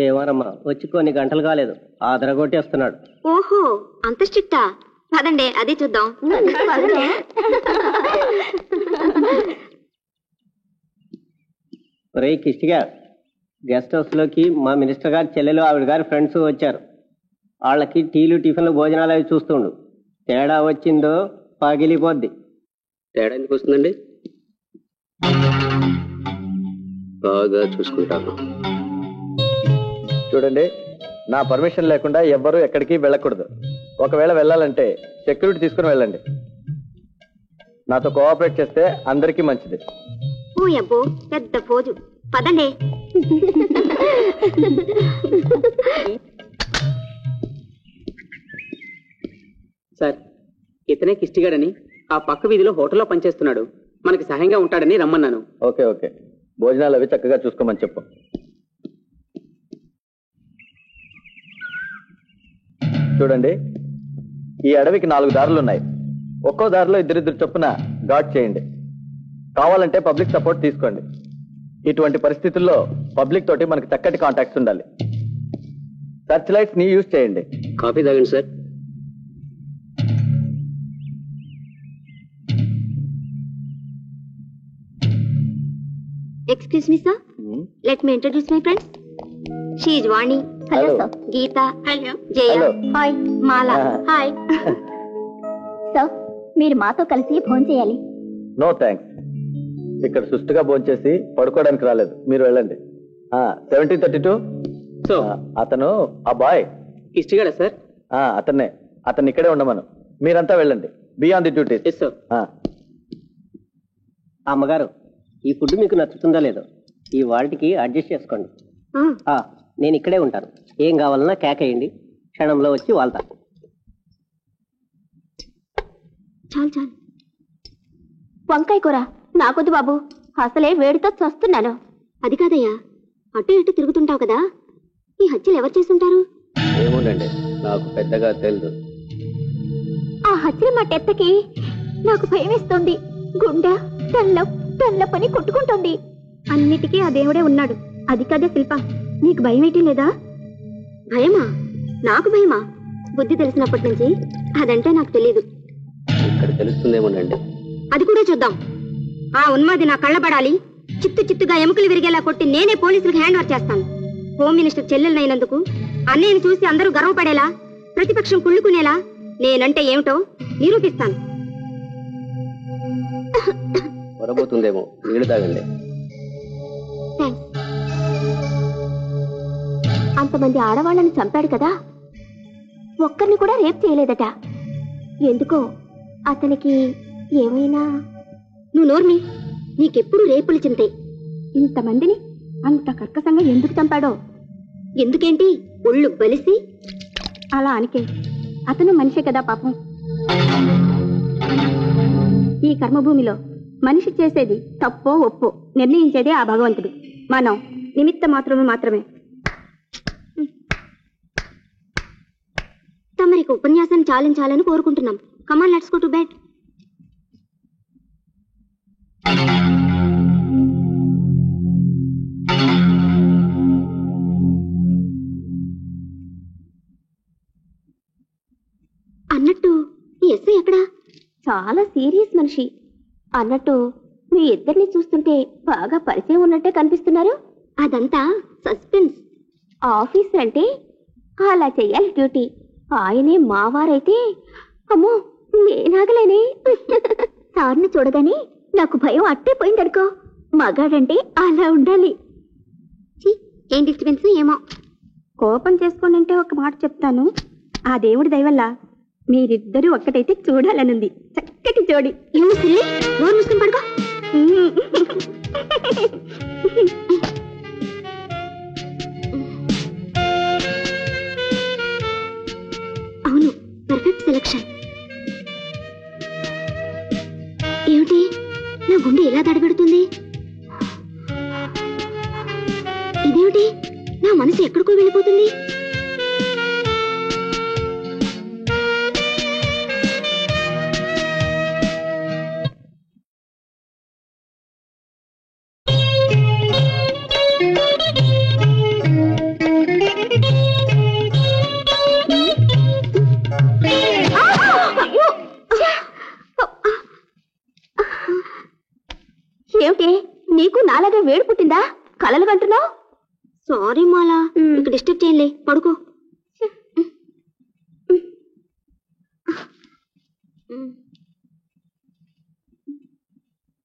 ఏమోనమ్మా, వచ్చి కొన్ని గంటలు కాలేదు, ఆదరగొట్టేస్తున్నాడు. ఓహో, అంత స్ట్రిక్టా? పదండి అదే చూద్దాం. రే కిష్టిగా, గెస్ట్ హౌస్ లోకి మా మినిస్టర్ గారి చెల్లెలు ఆవిడ గారి ఫ్రెండ్స్ వచ్చారు. వాళ్ళకి టీలు టిఫిన్లు భోజనాలు అవి చూస్తుండు. తేడా వచ్చిందో పగిలిపోద్ది. తేడా ఎందుకు వస్తుందండి? బాగా చూసుకుంటాను. చూడండి, నా పర్మిషన్ లేకుండా ఎవ్వరూ ఎక్కడికి వెళ్ళకూడదు. ఒకవేళ వెళ్ళాలంటే సెక్యూరిటీ తీసుకుని వెళ్ళండి. నాతో కోఆపరేట్ చేస్తే అందరికీ మంచిది. ఓ అబ్బో, పెద్ద పోజు. పదండి. సార్, ఇతనే కిష్టిగాడని ఆ పక్క వీధిలో హోటల్లో పనిచేస్తున్నాడు. మనకి సహాయంగా ఉంటాడని రమ్మన్నాను. ఓకే ఓకే, భోజనాలు అవి చక్కగా చూసుకోమని చెప్పు. చూడండి, ఈ అడవికి 4 దారులున్నాయి. ఒక్కో దారిలో ఇద్దరిద్దరు చొప్పున గార్డ్ చేయండి. కావాలంటే పబ్లిక్ సపోర్ట్ తీసుకోండి. ఇటువంటి పరిస్థితుల్లో పబ్లిక్ తోటి మనకి చక్కటి కాంటాక్ట్స్ ఉండాలి. సర్చ్ లైట్స్ ని యూజ్ చేయండి. కాఫీ తాగండి sir. Excuse me sir, let me introduce my friends. She is Vani. Hello sir. Geeta. Hello. Jaya. Hi. Mala. Hi. Sir, మీరు మాతో కలిసి భోజనం చేయాలి. నో థ్యాంక్స్, ఇక్కడ సుష్టిగా భోంచేసి పడుకోవడానికి రాలేదు. మీరు వెళ్ళండి. 1732. సో అతను ఆ బాయ్ కిష్టిగాడా సార్? అతన్నే. అతన్ని ఇక్కడే ఉండమను. మీరంతా వెళ్ళండి. Be on the duty. Yes sir. అమ్మగారు, ఈ ఫుడ్ మీకు నచ్చుతుందో లేదో ఈ వాటికి అడ్జస్ట్ చేసుకోండి. నేను ఇక్కడే ఉంటాను. ఏం కావాలన్నా కేకేయండి, క్షణంలో వచ్చి వాళ్తా. చాలు చాలు. వంకాయ కూర నాకొద్దు బాబు, అసలే వేడితో చస్తున్నాను. అది కాదయ్యా, అటు ఇటు తిరుగుతుంటావు కదా, ఈ హత్యలు ఎవరు చేస్తుంటారు? ఏమోనండి, నాకు పెద్దగా తెలియదు. ఆ హత్యల మా టెత్తకి నాకు భయం వేస్తోంది. గుండె టల్ల పని కొట్టుకుంటోంది. అన్నిటికీ ఆ దేవుడే ఉన్నాడు. అది కాదే శిల్ప, నీకు భయం ఏంటి లేదా? భయమా? నాకు భయమా? బుద్ధి తెలిసినప్పటి నుంచి అదంటే నాకు తెలియదు. ఇక్కడ తెలుస్తుందేమోనండి. అది కూడా చూద్దాం. ఆ ఉన్మాది నా కళ్ళబడాలి. చిత్తుగా ఎముకలు విరిగేలా కొట్టి నేనే పోలీసులకు హ్యాండ్ ఓవర్ చేస్తాను. హోమ్ మినిస్టర్ చెల్లెలనైనందుకు అన్నయ్యని చూసి అందరూ గర్వపడేలా, ప్రతిపక్షం కుళ్ళుకునేలా నేనంటే ఏమిటో నిరూపిస్తాను. పొరబోతుందేమో, నీళ్లు తాగండి. అంతమంది ఆడవాళ్ళని చంపాడు కదా, ఒక్కరిని కూడా రేప్ చేయలేదట. ఎందుకో అతనికి ఏమైనా... నువ్వు నోర్మి, నీకెప్పుడు రేపులు చింతే. ఇంతమందిని అంత కర్కశంగా ఎందుకు చంపాడో? ఎందుకేంటి, ఒళ్ళు బలిసి అలా అనికే. అతను మనిషే కదా పాపం. ఈ కర్మభూమిలో మనిషి చేసేది తప్పో ఒప్పో నిర్ణయించేదే ఆ భగవంతుడు. మనం నిమిత్త మాత్రమే. తమరికి ఉపన్యాసాన్ని చాలించాలని కోరుకుంటున్నాం. కమాన్, లెట్స్ గో టు బెడ్. అన్నట్టు ఈ ఎస్ఐ ఎక్కడా? చాలా సీరియస్ మనిషి. అన్నట్టు మీ ఇద్దరిని చూస్తుంటే బాగా పరిచయం ఉన్నట్టే కనిపిస్తున్నారు. అదంతా సస్పెన్స్. ఆఫీసర్ అంటే అలా చెయ్యాలి డ్యూటీ. ఆయనే మావారైతే అమ్మో నేనాగలేనే. సార్ని చూడగానే నాకు భయం అట్టే పోయిందనుకో. మగాడంటే అలా ఉండాలి. ఏం డిస్టర్బెన్స్ ఏమో. కోపం చేసుకోండి అంటే ఒక మాట చెప్తాను. ఆ దేవుడి దయవల్ల మీరిద్దరూ ఒక్కటైతే చూడాలనుంది. చక్కటి జోడి. నోరు మూసుకుని పడుకో. అవును, పర్ఫెక్ట్ సెలక్షన్. ఏమిటి నా గుండె ఎలా దడబెడుతుంది? ఇదేమిటి నా మనసు ఎక్కడికో వెళ్ళిపోతుంది? ఏమిటి నీకు నాలాగే వేడి పుట్టిందా? కలలు కంటున్నావు? సారీ మాలా, ఇక డిస్టర్బ్ చేయలే, పడుకో.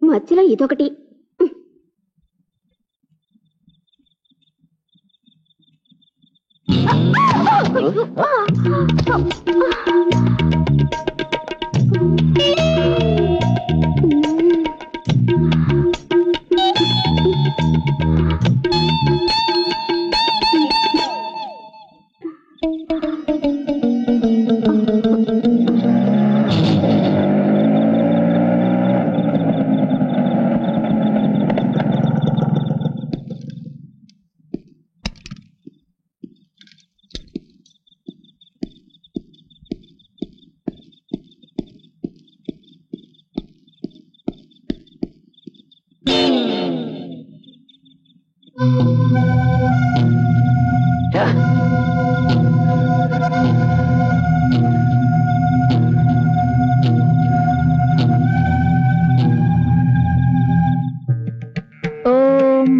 మధ్యలో ఇదొకటి.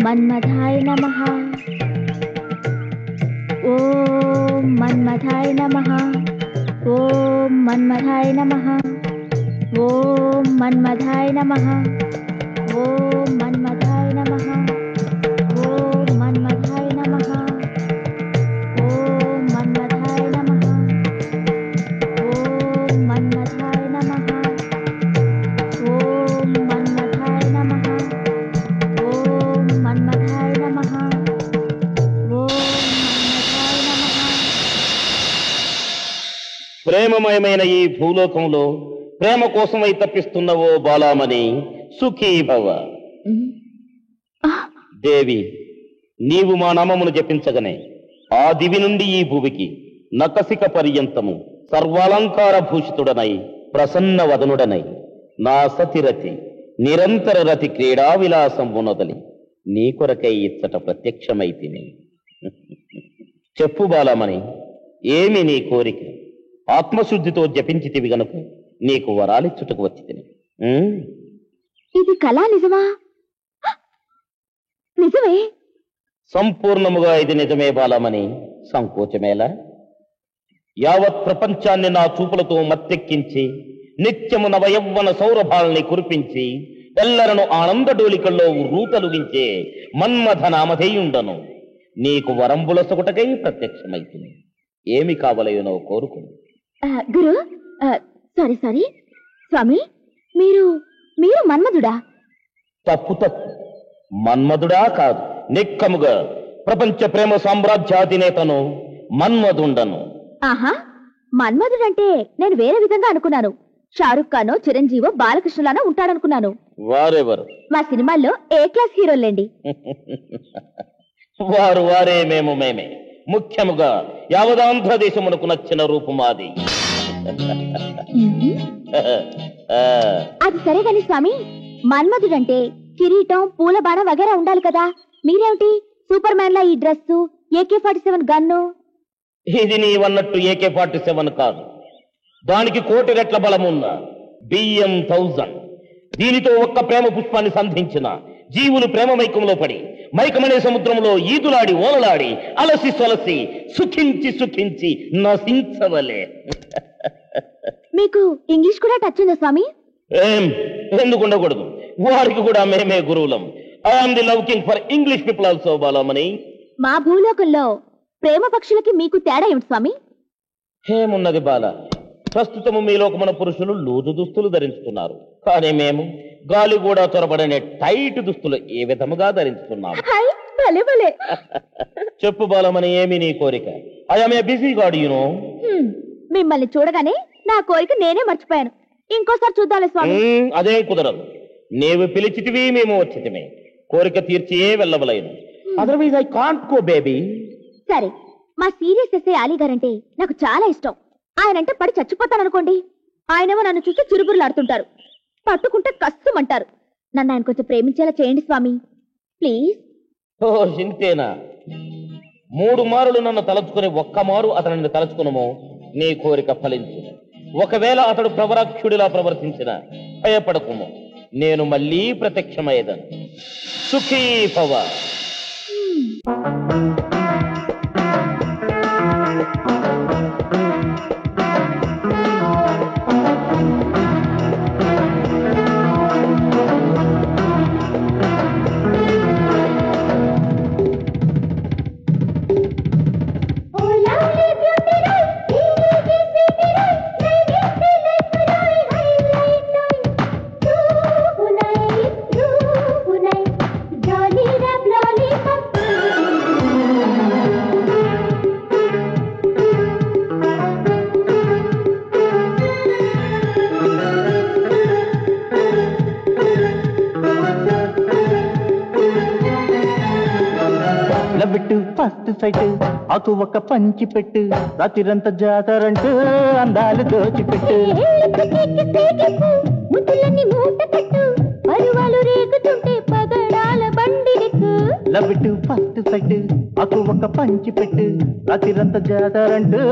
मन्मथाय नमः। ओम मन्मथाय नमः। ओम मन्मथाय नमः। ओम मन्मथाय नमः। ओम मन्मथाय नमः। ओम मन्मथाय नमः। ओम मन्मथाय नमः। ओम मन्मथाय नमः। ओम मन्मथाय नमः। ప్రేమమయమైన ఈ భూలోకంలో ప్రేమ కోసమై తప్పిస్తున్నవో బాలామణి సుఖీ భవ. దేవి, నీవు మా నామమును జపించగనే ఆ దివి నుండి ఈ భూమికి నకసిక పర్యంతము సర్వాలంకార భూషితుడనై ప్రసన్న వదనుడనై నా సతిరతి నిరంతర రతి క్రీడా విలాసం ఉన్నదలి నీ కొరకై ఇచ్చట ప్రత్యక్షమైతిని. చెప్పు బాలమని, ఏమి నీ కోరిక? ఆత్మశుద్ధితో జపించితివి గనుక నీకు వరాలిచ్చుటకు వచ్చి తిని. ఇది కళా నిజమా? నిజమే. సంపూర్ణముగా ఇది నిజమే బాలమని, సంకోచమేలా? యావత్ ప్రపంచాన్ని నా చూపులతో మత్తెక్కించి నిత్యము నవయవ్వన సౌరభాల్ని కురిపించి ఎల్లరను ఆనందడోలికల్లో రూతలుగించే మన్మథ నామధేయుండను నీకు వరంబులసొకటకై ప్రత్యక్షమైతుంది. ఏమి కావలయునో కోరుకుని. గురు, సారీ స్వామి, మీరు మన్మధుడా? తప్పు మన్మధుడా కాదు, నిక్కముగా ప్రపంచ ప్రేమ సామ్రాజ్యాధినేతను మన్మధుండను. ఆహా, మన్మధుడంటే నేను వేరే విధంగా అనుకున్నాను. షారుఖ్ ఖానో చిరంజీవో బాలకృష్ణలానో ఉంటాడనుకున్నాను. వారెవరు? మా సినిమాల్లో ఏ క్లాస్ హీరోలేండి. వారు వారే, మేము మేమే. ముఖ్యముగా యావదాంధ్రదేశమునకు నచ్చిన రూపుమాది. అది సరే గాని స్వామి, మన్మధుడంటే కిరీటం, పూల బాణ వగేరా ఉండాలి కదా. మీరేమిటి సూపర్ మ్యాన్ లా ఈ డ్రెస్, AK-47 గన్ను? ఇది నీవన్నట్టు AK-47 కాదు, దానికి 1,000,000 రెట్ల బలమున్న BM-1000. దీనితో ఒక్క ప్రేమ పుష్పాన్ని సంధించిన జీవులు ప్రేమ మైకంలో పడి మైకమనే సముద్రంలో ఈదులాడి ఓలలాడి అలసి సొలసి సుఖించి సుఖించి నశించవలే. మీకు ఇంగ్లీష్ కూడా టచ్ ఉందా స్వామి? ఎందుకు ఉండకూడదు, వారికి కూడా మేమే గురువులం. I'm the love king for English people also Balamani. మా భూలోకంలో ప్రేమ పక్షులకి మీకు తేడా ఏమిటి స్వామి? ఏమున్నది బాల, ప్రస్తుతము మీ లోకమున పురుషులు లూజు దుస్తులు ధరించుతున్నారు, కానీ మేము గాలి కూడా చొరబడనే టైట్ దుస్తులు ఏ విధముగా ధరించుతున్నాము. చెప్పు బాలమని, ఏమి నీ కోరిక? I'm a busy God you know. మిమ్మల్ని చూడగానే నా కోరిక నేనే మర్చిపోయాను. ఇంకోసారి చూద్దాలే స్వామి. అదేం కుదరదు, నీవు పిలిచితివి, మేము వచ్చితిమే. కోరిక తీర్చియే వెళ్ళవలేను, otherwise I can't go baby. సరే, మా సీరియస్ ఎస్ఐ అలీ గారంటే నాకు చాలా ఇష్టం. ఆయనంటే పడి చచ్చిపోతాననుకోండి, ఆయనేమో నన్ను చూసి చిరుబురులాడుతుంటారు, పట్టుకుంటే కష్టమంటారు. నన్ను ఆయన కొంచెం ప్రేమించేలా చేయండి స్వామి, ప్లీజ్. ఓ ఇంతేనా? 3 మారులు నన్ను తలుచుకుని ఒక్క మారు అతనిని తలుచుకునమో నీ కోరిక ఫలించు. ఒకవేళ అతడు ప్రవరాక్షుడిలా ప్రవర్తించిన భయపడకుము, నేను మళ్ళీ ప్రత్యక్షమయ్యేదను. సుఖీ భవ. ఫస్ట్ సైట్ అకు ఒక పంచి పెట్టు, రాత్రిరంతా జాతరంటూ అందాలు దోచిపెట్టు. లవ్విట్టు ఫస్ట్ సైట్ అకు ఒక పంచి పెట్టు, రాత్రిరంతా జాతరంటూ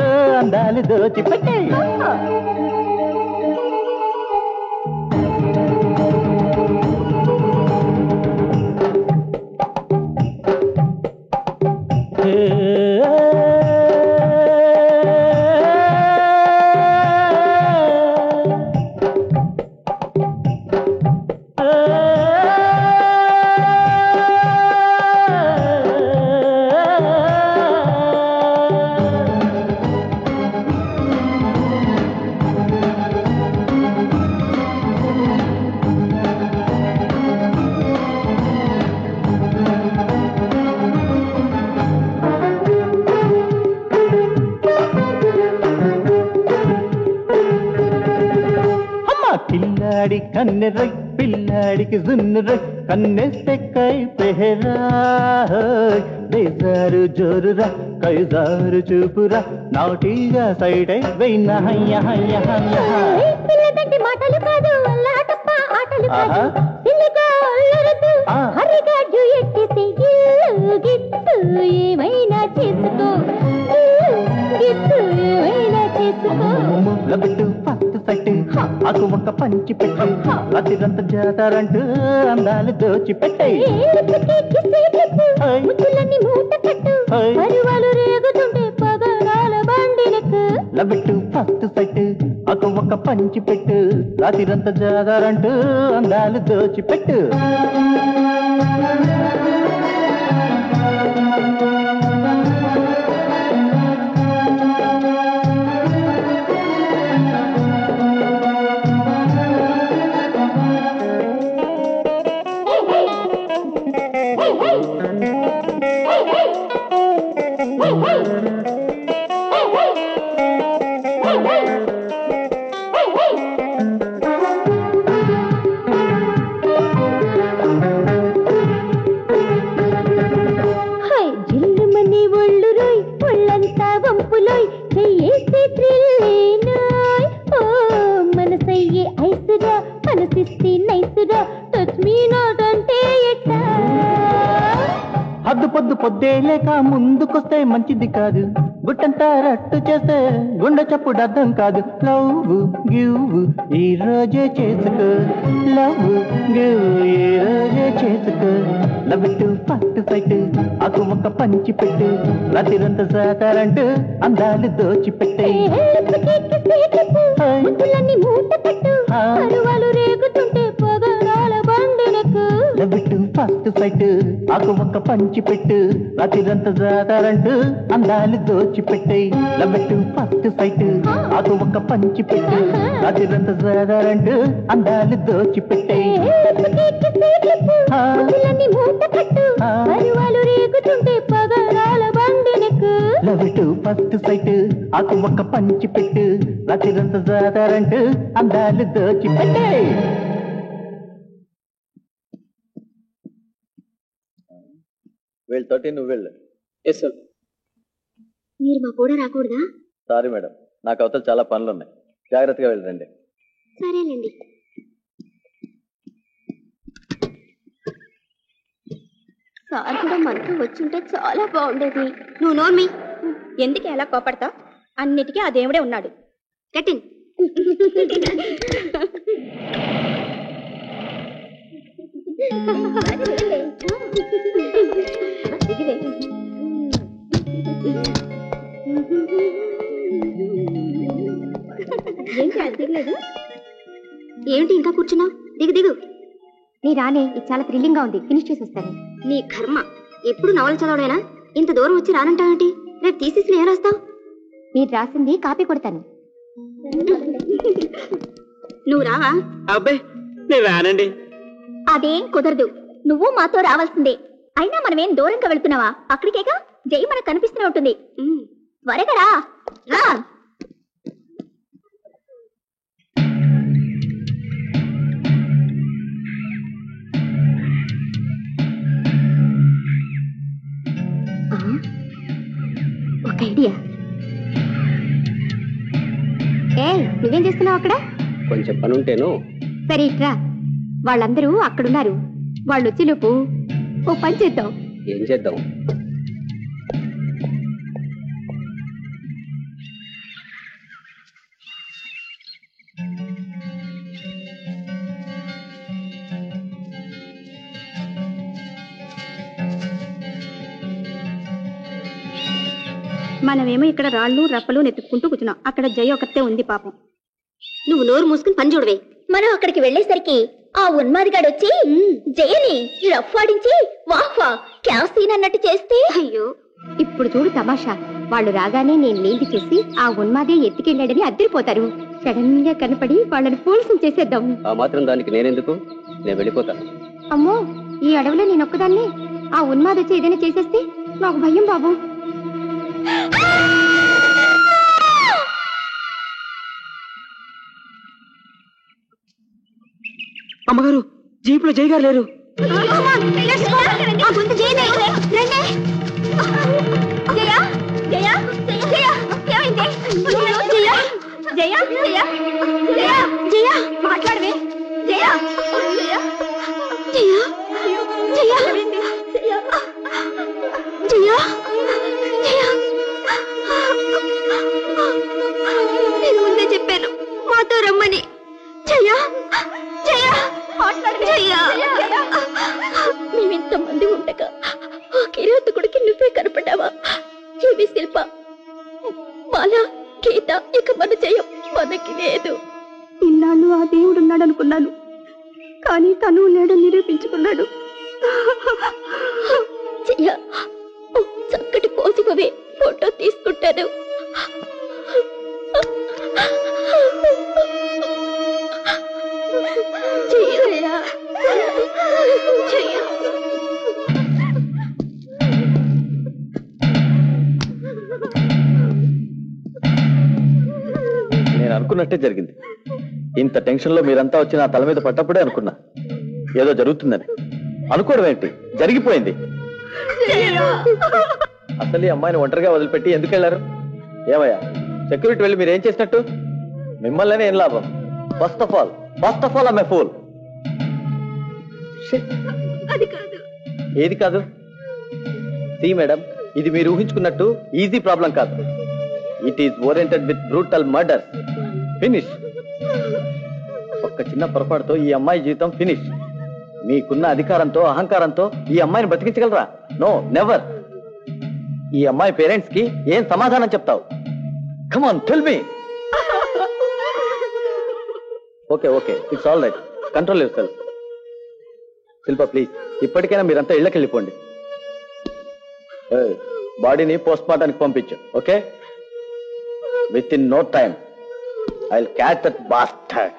అందాలు దోచిపెట్టు. కన్నెర్ర పిల్లాడికి జున్నుర కన్నెస్తే కై పెహరా బేజారు జోరురా కైజారు చూపురా నాటిగా సైడ్ అయిపోయినా పిల్లదంటే మాటలు కాదు అల్లాటప్ప ఆటలు కాదు పిల్లగా అల్లరదు హరిగా డ్యూయెట్టేసి గిల్లు గిత్తు ఏమైనా చేసుకో గిత్తు ఏమైనా చేసుకో లబెట్టు ఫస్ట్ సైట్ ఆకు ఒక పంచి పెట్టు రాత్రిరంతా జాతారంటూ అందాలు దోచి పెట్టాయి ముచ్చులన్నీ మూట కట్టు పరువాలు రేగుతుంటే పగడాల బండిలకు లబెట్టు ఫస్ట్ సైట్ ఆకు ఒక పంచి పెట్టు రాత్రిరంతా జాతారంటూ అందాలు దోచి పెట్టు జిల్లుమని ఒళ్ళు రోయ్ ఒళ్ళంతా వంపులోయ్ చెయ్యేస్తే థ్రిల్లేనాయ్ ఓ మనసయ్యే ఐసురా మనసిస్తే నైసురా టచ్ మీ నాట్ అంటే ఎట్టా హద్దు పొద్దు పొద్దే లేక ముందుకొస్తే మంచిది కాదు గుట్టంతా రట్టు చేస్తే గుండె చప్పుడు అర్థం కాదు లవ్ గివ్ ఈ రోజే చేసుకో లవ్ గివ్ ఈ రోజే చేసుకో లవిట్టు ఫస్ట్ సైట్ ఆకు ఒక పంచి పెట్టు రాత్రిరంతా సాతారంటూ అందాలు దోచి పెట్టే మూట కట్టు పరువాలు రేగుతుంటే పగడాల బండిలకు లవిట్టు ఫస్ట్ సైట్ ఆకు ఒక పంచి పెట్టు రాత్రిరంతా సాతారంటూ అందాలు దోచి పెట్టే లవిట్టు ఫస్ట్ సైట్ ఆకు ఒక పంచి పెట్టు రాత్రిరంతా సాతారంటూ అందాలు దోచి పెట్టే మూట కట్టు పరువాలు రేగుతుంటే పగడాల బండిలకు లవిట్టు ఫస్ట్ సైట్ ఆకు ఒక పంచి పెట్టు రాత్రిరంతా సాతారంటూ అందాలు దోచి పెట్టే వీళ్ళతోటి నువ్వు వెళ్ళు. Yes sir. మీరు మా కూడా రాకూడదా? సారీ మేడం, నాకు అవతల చాలా పనులు ఉన్నాయి. జాగ్రత్తగా వెళ్ళండి. సరేనండి. సార్ కూడా మనతో వచ్చుంటే చాలా బాగుండేది. నువ్వు నోర్మి. ఎందుకు ఎలా కోపడతావు? అన్నిటికీ ఆ దేవుడే ఉన్నాడు. కట్టిన్. ఏమిటి ఇంకా కూర్చున్నావు? దిగు దిగు. నీ రానే, ఇది చాలా థ్రిల్లింగ్ గా ఉంది. ఫినిష్ చేసి వస్తాను. నీ కర్మ. ఎప్పుడు నవలు చదవడైనా ఇంత దూరం వచ్చి రానంటావేంటి? రేపు తీసేసి ఏం రాస్తావు? మీరు రాసింది కాపీ కొడతాను. నువ్వు రావా? అబ్బాయి నేను రానండి. అదేం కుదరదు. నువ్వు మాతో రావాల్సిందే. అయినా మనమేం దూరంగా వెళ్తున్నావా? అక్కడికేగా. జై మనకు కనిపిస్తూనే ఉంటుంది. త్వరగా రా. ఒక ఐడియా. నువ్వేం చేస్తున్నావు అక్కడ? కొంచెం పనుంటేను. సరే ఇట్రా. వాళ్ళందరూ అక్కడున్నారు. వాళ్ళు వచ్చేలోపు ఓ పని చేద్దాం. ఏం చేద్దాం? మనమేమో ఇక్కడ రాళ్ళు రప్పలు నెత్తుకుంటూ కూర్చున్నాం. అక్కడ జయ ఒకతే ఉంది పాపం. నువ్వు నోరు మూసుకుని పని చూడవే. మనం అక్కడికి వెళ్లేసరికి ఆ ఉన్మాదిగాడు వచ్చి జయని రఫ్ ఆడించి వాహ్వా క్యాసీన్ అన్నట్టు చేస్తే, అయ్యో ఇప్పుడు చూడు తమాషా. వాళ్ళు రాగానే నేను నీళ్లు చేసి ఆ ఉన్మాదే ఎత్తుకెళ్ళాడని అద్దరిపోతారు. సడన్ గా కనపడి వాళ్ళని ఫోల్సం చేసేద్దాం. ఆ మాత్రం దానికి నేనెందుకు? నేను వెళ్ళిపోతాను. అమ్మో, ఈ అడవిలో నేనొక్కదాన్ని. ఆ ఉన్మాది వచ్చి ఏదైనా చేసేస్తే నాకు భయం బాబు. జీప్ లో జయగారు లేరు. మాట్లాడవే జయ నేను ముందే చెప్పాను మాతో రమ్మని. మేమింతమంది ఉండగా ఆ కిరాతకుడికి నువ్వే కనపడ్డావా? ఏమి శిల్ప, మాల, గీత, ఇక మన జయం మనకి లేదు. ఇన్నాళ్ళు ఆ దేవుడున్నాడు అనుకున్నాను, కానీ తను లేడని నిరూపించుకున్నాడు. జయ, చక్కటి పోసిపోవే, ఫోటో తీసుకుంటాను. నేను అనుకున్నట్టే జరిగింది. ఇంత టెన్షన్ లో మీరంతా వచ్చి నా తల మీద పట్టప్పుడే అనుకున్నా ఏదో జరుగుతుందని. అనుకోవడం ఏంటి, జరిగిపోయింది. అసలు ఈ అమ్మాయిని ఒంటరిగా వదిలిపెట్టి ఎందుకు వెళ్ళారు? ఏమయ్యా సెక్యూరిటీ వెళ్ళి మీరేం చేసినట్టు? మిమ్మల్ని ఏం లాభం? First of all I'm a pool. ఏది కాదు? సి మేడం, ఇది మీరు ఊహించుకున్నట్టు ఈజీ ప్రాబ్లం కాదు. It is oriented with brutal murder. Finish. ఒక్క చిన్న పొరపాటుతో ఈ అమ్మాయి జీవితం ఫినిష్. మీకున్న అధికారంతో, అహంకారంతో ఈ అమ్మాయిని బతికించగలరా? No, never. ఈ అమ్మాయి పేరెంట్స్ కి ఏం సమాధానం చెప్తావు? Come on, tell me. Okay, it's all right. Control your self. Shilpa please, ఇప్పటికైనా మీరంతా ఇళ్ళకి వెళ్ళిపోండి. బాడీని పోస్ట్ మార్టానికి పంపించు. Okay, with in no time I will catch that bastard.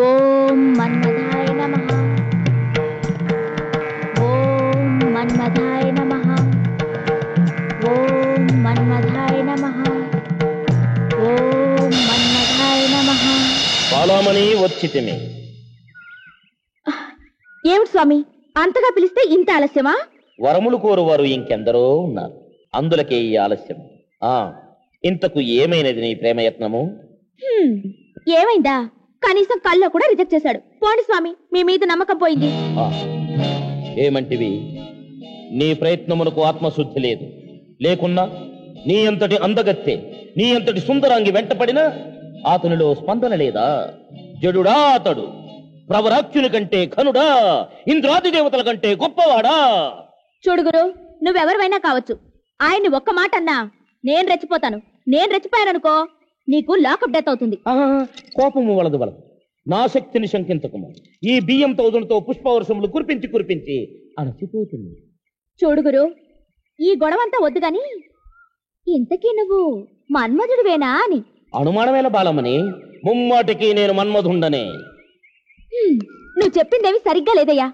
ఓం మన్మథాయ నమః. ఓం మన్మథాయ నమః. ఓం మన్మథాయ నమః. ఓం మన్మథాయ నమః. బాలామణి వచ్చితిమి. ఏమిటి స్వామి, అంతగా పిలిస్తే ఇంత ఆలస్యమా? వరములు కోరువారు ఇంకెందరో ఉన్నారు, అందులకే ఈ ఆలస్యం. ఇంతకు ఏమైనది నీ ప్రేమయత్నము? ఏమైందా? కనీసం కల్లో కూడా రిజెక్ట్ చేశాడు. పోండి స్వామి, మీ మీద నమ్మకం పోయింది. ఏమంటివి? నీ ప్రయత్నమునకు ఆత్మశుద్ధి లేదు. లేకున్నా నీ అంతటి అందగత్తె, నీ అంతటి సుందరాంగి వెంటపడినా అతనిలో స్పందన లేదా? జడుడా అతడు? ప్రవరాక్షుని కంటే ఘనుడా? ఇంద్రాది దేవతల కంటే గొప్పవాడా? చూడుగురు, నువ్వెవరివైనా కావచ్చు, ఆయన్ని ఒక్క మాట అన్నా నేను రెచ్చిపోతాను. నేను రెచ్చిపోయాననుకో, నీకు లాకప్ డెత్ అవుతుంది. కోపము వలదు వలదు, నా శక్తిని శంకించకము. ఈ బియ్యం తౌదులతో పుష్పవర్షములు కురిపించి అలసిపోతుంది. చూడుగురు, ఈ గొడవంతా వద్దు గాని, ఇంతకీ నువ్వు మన్మధుడివేనా అని. అనుమానమేల బాలమని, ముమ్మాటికి నేను మన్మధుండనే. నువ్వు చెప్పిందేవి సరిగ్గా లేదయ్యా.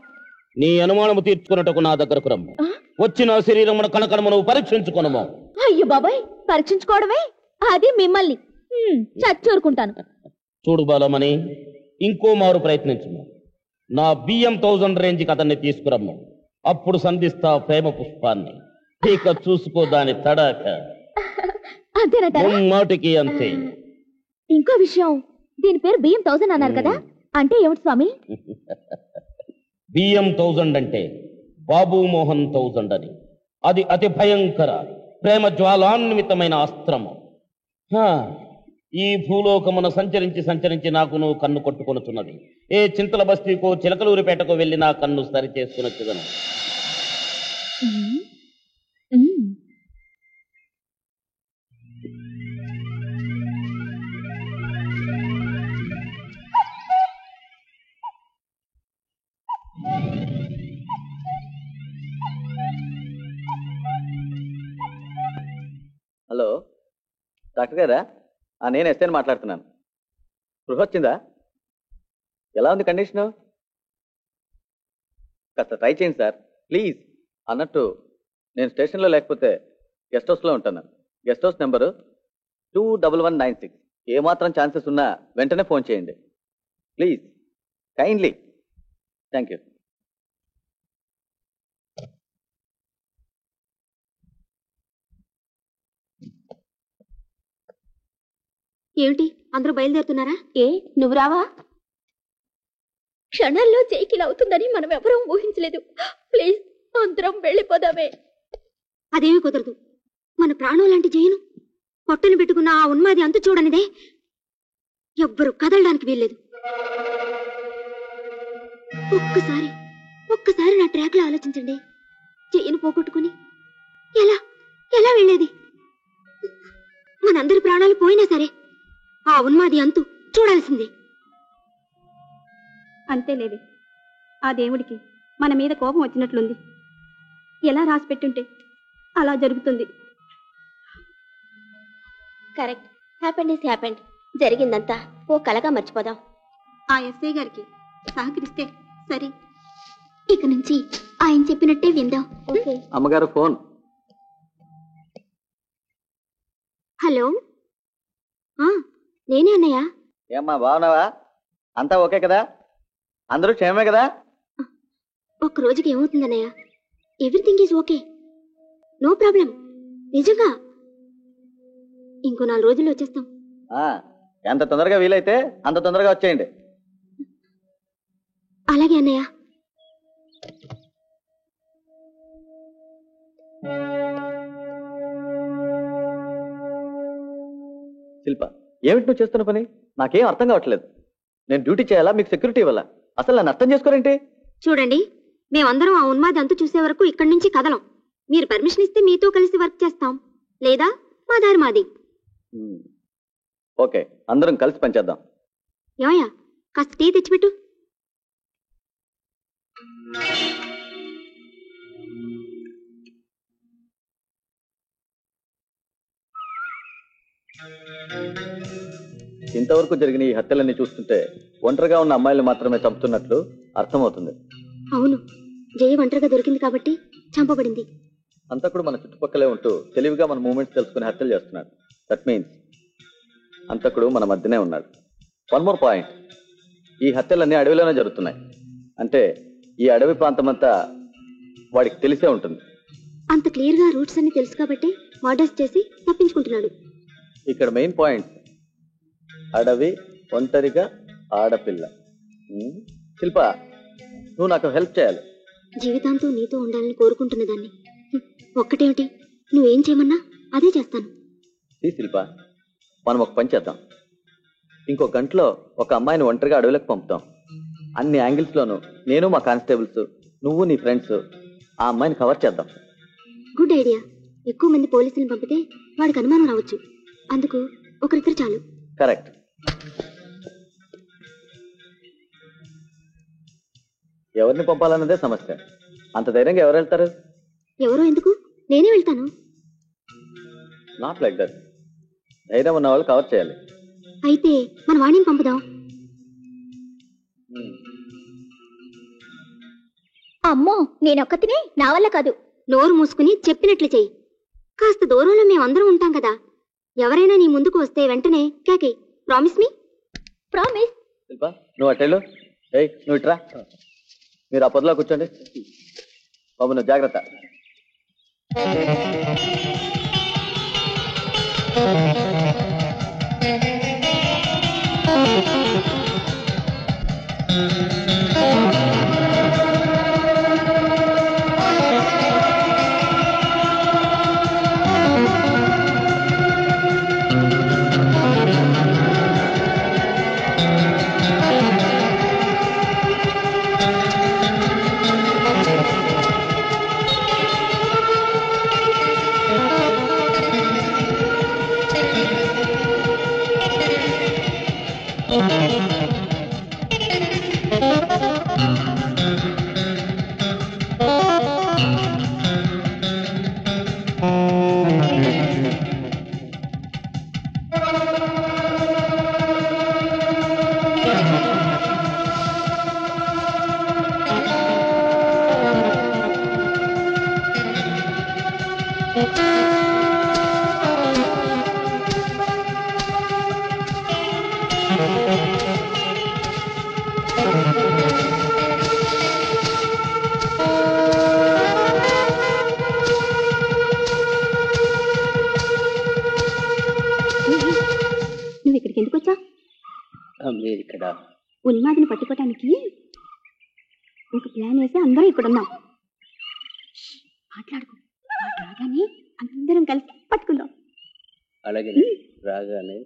నీ అనుమానము తీర్చుకున్నట్టుకు నా దగ్గరకు రమ్ము. వచ్చిన శరీరమున కనకనమును పరీక్షించుకొనము. అయ్యో బాబాయ్, పరీక్షించుకోవడమే అది మిమ్మల్ని చచ్చూరుకుంటాను. చూడు బాలమని, ఇంకో మారు ప్రయత్నించుము. నా బియ్యం 1000 రేంజ్కి అతన్ని తీసుకురమ్ము. అప్పుడు సంధిస్తా ప్రేమ పుష్పాన్ని. ఇక చూసుకో దాని తడాక. అంతేనట? మాటికి అంతే. ఇంకో విషయం, దీని పేరు బియ్యం 1000 అన్నారు కదా, అంటే ఏమిటి స్వామి? బియ్యం 1000 అంటే బాబు మోహన్ 1000 అని. అది అతి భయంకర ప్రేమ జ్వాలాన్వితమైన అస్త్రము. ఈ భూలోకమున సంచరించి నాకు నువ్వు కన్ను కొట్టుకొనుచున్నది. ఏ చింతల బస్తీకో చిలకలూరిపేటకు వెళ్లి నా కన్ను సరి చేసుకునొచ్చుదను. హలో డాక్టర్ గారా? నేను ఎస్ఐని మాట్లాడుతున్నాను. స్పృహ వచ్చిందా? ఎలా ఉంది కండిషను? కాస్త ట్రై చేయండి సార్ ప్లీజ్. అన్నట్టు నేను స్టేషన్లో లేకపోతే గెస్ట్ హౌస్లో ఉంటాను. Guest house number 21196. ఏమాత్రం ఛాన్సెస్ ఉన్నా వెంటనే ఫోన్ చేయండి ప్లీజ్, కైండ్లీ. Thank you. ఏమిటి అందరూ బయలుదేరుతున్నారా? నువ్వు రావా? క్షణాల్లో చేకిలా అవుతుందని మనం ఎవరూ ఊహించలేదు. ప్లీజ్ అందరం వెళ్ళిపోదామే. అదేమీ కుదరదు. మన ప్రాణం లాంటి జయను పొట్టను పెట్టుకున్న ఆ ఉన్మాది అంతు చూడనిదే. ఎవ్వరూ కదలడానికి వీల్లేదు. ఒక్కసారి నా ట్రాక్ లో ఆలోచించండి. జయను పోగొట్టుకుని ఎలా ఎలా వెళ్ళేది? మనందరి ప్రాణాలు పోయినా సరే ఆ ఉన్మాది అంతు చూడాల్సిందే. అంతేలేదే, ఆ దేవుడికి మన మీద కోపం వచ్చినట్లుంది. ఎలా రాసి పెట్టుంటే అలా జరుగుతుంది. కరెక్ట్. Happened is happened. జరిగిందంతా ఓ కలగా మర్చిపోదాం. ఆ ఎస్ఐ గారికి సహకరిస్తే సరే. ఇక నుంచి ఆయన చెప్పినట్టే విందాం. అమ్మగారు ఫోన్. హలో, నేనే అన్నయ్య. ఏమ్మా బాగున్నావా? అంతా ఓకే కదా? అందరూ క్షేమమే కదా? ఒక్క రోజుకి ఏమవుతుంది అన్నయ్య? Everything is okay, no problem. నిజంగా ఇంకో 4 రోజుల్లో వచ్చేస్తాం. ఎంత తొందరగా వీలైతే అంత తొందరగా వచ్చేయండి. అలాగే అన్నయ్య. శిల్ప, ఏమిటి నువ్వు చేస్తున్న పని? నాకేం అర్థం కావట్లేదు. నేను డ్యూటీ చేయాలా, మీకు సెక్యూరిటీ ఇవ్వాలా? అసలు నన్ను అర్థం చేసుకోరేంటి? చూడండి, మేమందరం ఆ ఉన్మాది అంతు చూసే వరకు ఇక్కడి నుంచి కదలం. మీరు పర్మిషన్ ఇస్తే మీతో కలిసి వర్క్ చేస్తాం, లేదా మా దారి మాది. ఓకే, అందరం కలిసి పనిచేద్దాం. ఏమయ్యా, కాస్త టీ తెచ్చిపెట్టు. ఇంతవరకు జరిగిన ఈ హత్యలన్నీ చూస్తుంటే ఒంటరిగా ఉన్న అమ్మాయిలు మాత్రమే చంపుతున్నట్లు అర్థమవుతుంది. అవును, జయ ఒంటరిగా దొరికింది కాబట్టి చంపబడింది. అంతా కూడా మన చుట్టుపక్కలే ఉంటూ తెలివిగా మన మూమెంట్స్ తెలుసుకుని హత్యలు చేస్తున్నాడు. దట్ మీన్స్ అంతకుడు మన మధ్యనే ఉన్నాడు. వన్ మోర్ పాయింట్, ఈ హత్యలన్నీ అడవిలోనే జరుగుతున్నాయి. అంటే ఈ అడవి ప్రాంతం అంతా వాడికి తెలిసే ఉంటుంది. అంత క్లియర్ గా రూట్స్ అన్ని తెలుసు కాబట్టి మర్డర్స్ చేసి తప్పించుకుంటున్నాడు. ఇక్కడ మెయిన్ పాయింట్, అడవి, ఒంటరిగా, ఆడపిల్ల. శిల్ప, నువ్వు నాకు హెల్ప్ చేయాలి. జీవితాంతో నీతో ఉండాలని కోరుకుంటున్న దాన్ని ఒక్కటేమిటి, నువ్వేం చేయమన్నా అదే చేస్తాను. శిల్ప, మనం ఒక పని చేద్దాం. ఇంకో గంటలో ఒక అమ్మాయిని ఒంటరిగా అడవిలోకి పంపుతాం. అన్ని యాంగిల్స్ లోనూ నేను, మా కానిస్టేబుల్స్, నువ్వు, నీ ఫ్రెండ్స్ ఆ అమ్మాయిని కవర్ చేద్దాం. Good idea. ఎక్కువ మంది పోలీసులను పంపితే వాడికి అనుమానం రావచ్చు. అందుకు ఒకరిద్దరు చాలు. కరెక్ట్. ఎవరిని పంపాలన్నదే సమస్య. అంత ధైర్యంగా ఎవరు వెళ్తారు? ఎవరో ఎందుకు, నేనే వెళ్తాను. Not like that. ధైర్యం ఉన్న వాళ్ళు కవర్ చేయాలి. అయితే మన వాణిని పంపుదాం. అమ్మో, నేనొక్కతినే, నా వల్ల కాదు. నోరు మూసుకుని చెప్పినట్లు చెయ్యి. కాస్త దూరంలో మేమందరం ఉంటాం కదా. ఎవరైనా నీ ముందుకు వస్తే వెంటనే కేకే. ప్రామిస్ మీ? ప్రామిస్. శిల్ప, నువ్వు అట్టేళ్ళు. ఏయ్, నువ్వు ఇట్రా. మీరు ఆ పొదలో కూర్చోండి. బాబు, నువ్వు జాగ్రత్త. నువ్వు ఇక్కడికి ఎందుకు వచ్చా? మీరు ఇక్కడ ఉన్మాదిని పట్టుకోవటానికి ఒక ప్లాన్ వేసి అందరూ ఇక్కడ ఉన్నాం. మాట్లాడుకో, రాగానే అందరం కలిసి పట్టుకుందాం. అలాగే రాగానే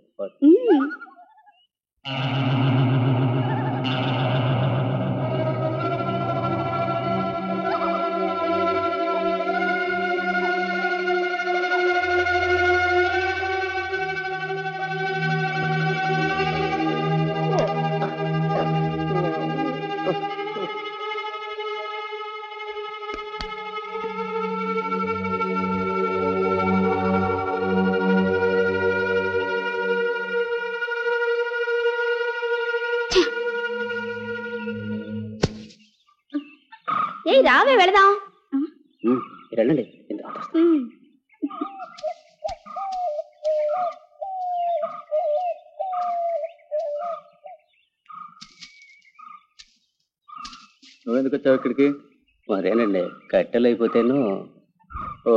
రావే వెళదాం. రండి. నువ్వెందుకు వచ్చావు ఇక్కడికి? మరేనండి, కట్టెలు అయిపోతేను. ఓ,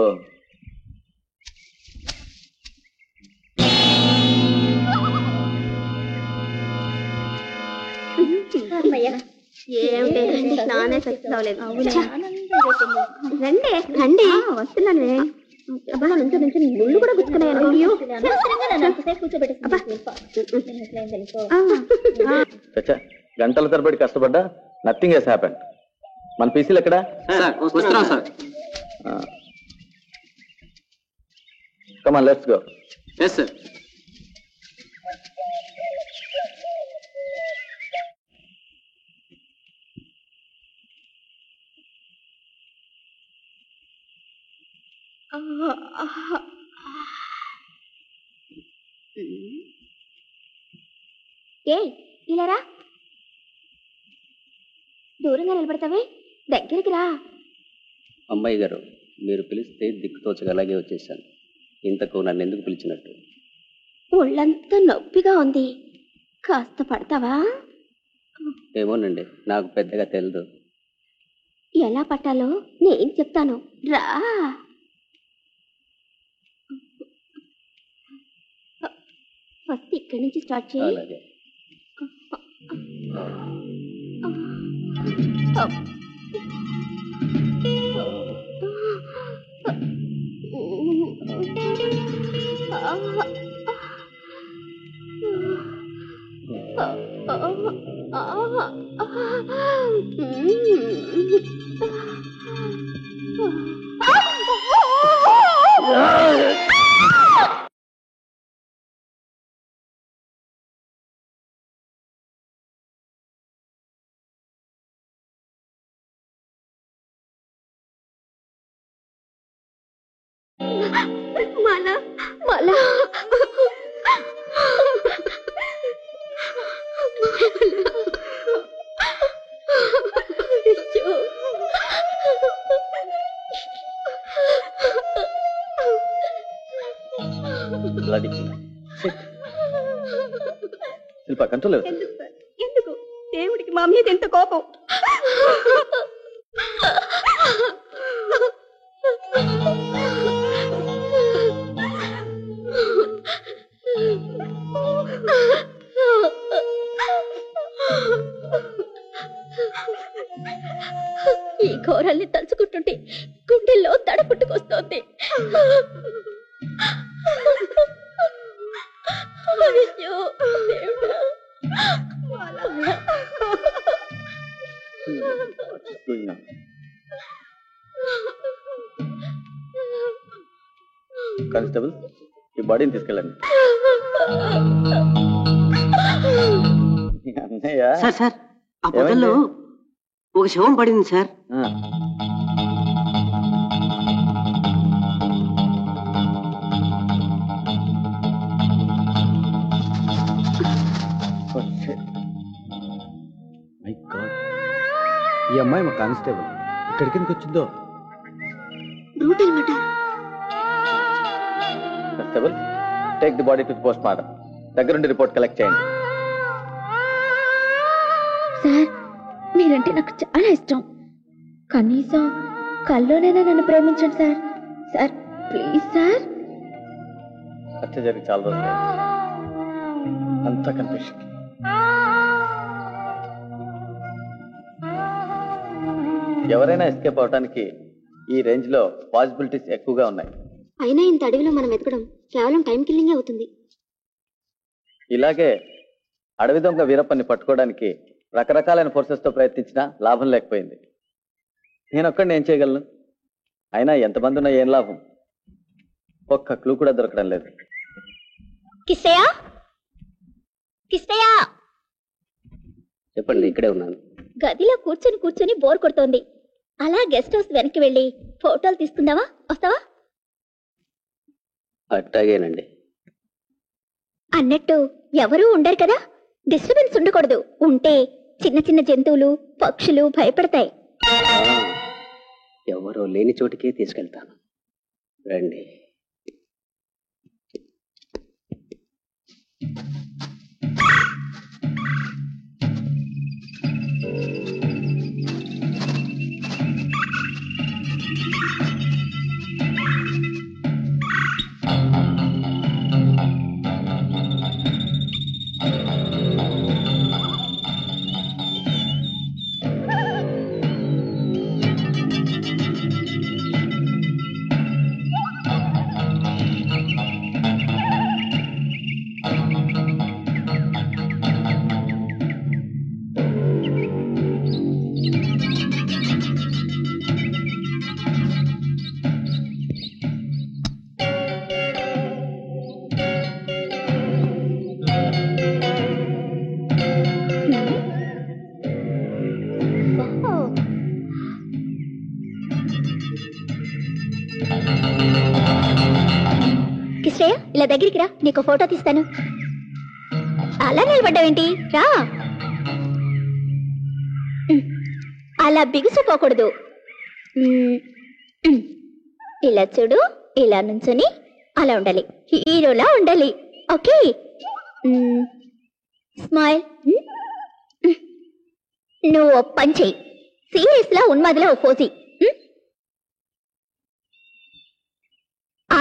రండి రండి, వస్తున్నాను. ముళ్ళు కూడా గుర్తున్నాను. చచ్చా, గంటల తరబడి కష్టపడ్డా నథింగ్ హెస్ హ్యాపెన్. మన పీసీలు ఎక్కడ? Come on, let's go. yes sir. ఏ ఇలారా, దూరంగా నిలబడతావే, దగ్గరికి రా. అమ్మాయి గారు, మీరు పిలిస్తే దిక్కుతోచగా అలాగే వచ్చేసాను. ఇంతకు నన్ను ఎందుకు పిలిచినట్టు? ఒళ్ళంతా నొప్పిగా ఉంది, కాస్త పడతావా? ఏమోనండి, నాకు పెద్దగా తెలియదు. ఎలా పట్టాలో నేను చెప్తాను, రా. ఫస్ట్ ఇక్కడి నుంచి స్టార్ట్ చేయి. అలాగే. మాలా మాలా శిల్ప, కంట్రోల్. ఎందుకు దేవుడికి మా మీద ఎంత కోపం? ఈ ఘోరాల్ని తలుచుకుంటుంటే గుండెల్లో దడ పుట్టుకొస్తోంది. అయ్యో దేవుడా. కానిస్టేబుల్, ఈ బాడీని తీసుకెళ్ళండి. అన్నయ్య, సార్ సార్, ఆ పొదల్లో ఒక శవం పడింది సార్. ఈ అమ్మాయి మా కానిస్టేబుల్. ఇక్కడికి ఎందుకు వచ్చిందో? రూట్ అనమాట. Constable, take the body to post mortem. దగ్గరుండి రిపోర్ట్ కలెక్ట్ చేయండి. సార్, మీరంటే నాకు చాలా ఇష్టం. కనీసం కల్లోనైనా నన్ను ప్రేమించండి సార్. Sir please sir. హత్య జరిగి చాలా రోజులు, అంత కన్ఫ్యూషన్. ఎవరైనా ఎస్కేప్ అవడానికి ఈ రేంజ్ లో పాసిబిలిటీస్ ఎక్కువగా ఉన్నాయి. అయినా ఇంత అడవిలో మనం ఎతకడం కేవలం టైం కిల్లింగే అవుతుంది. ఇలాగే అడవి దొంగ వీరప్పని పట్టుకోవడానికి రకరకాలైన ఫోర్సెస్ తో ప్రయత్నించినా లాభం లేకపోయింది. నేనొక్కడిని ఏం చేయగలను? అయినా ఎంతమంది ఉన్నా ఏం లాభం? ఒక్క క్లూ కూడా దొరకడం లేదు. కిష్టయ్య, కిష్టయ్య, చెప్పండి. ఇక్కడే ఉన్నాను. గదిలో కూర్చొని బోర్ కొడుతోంది. అలా గెస్ట్ హౌస్ వెనక్కి వెళ్ళి ఫోటోలు తీసుకుందావా? వస్తావా? అట్టాగేనండి. అన్నట్టు ఎవరూ ఉండరు కదా, డిస్టర్బెన్స్ ఉండకూడదు. ఉంటే చిన్న చిన్న జంతువులు, పక్షులు భయపడతాయి. ఎవరో లేని చోటికే తీసుకెళ్తాను, రండి. కిష్టయ్య, ఇలా దగ్గరికి రా, నీకు ఫోటో తీస్తాను. అలా నిలబడ్డావేంటి? రా. అలా బిగుసిపోకూడదు. ఇలా చూడు, ఇలా నుంచుని అలా ఉండాలి, హీరోలా ఉండాలి. Okay, smile. నువ్వు పని చెయ్యి, సీరియస్ లా ఉన్మాదిలా ఓ పోజి.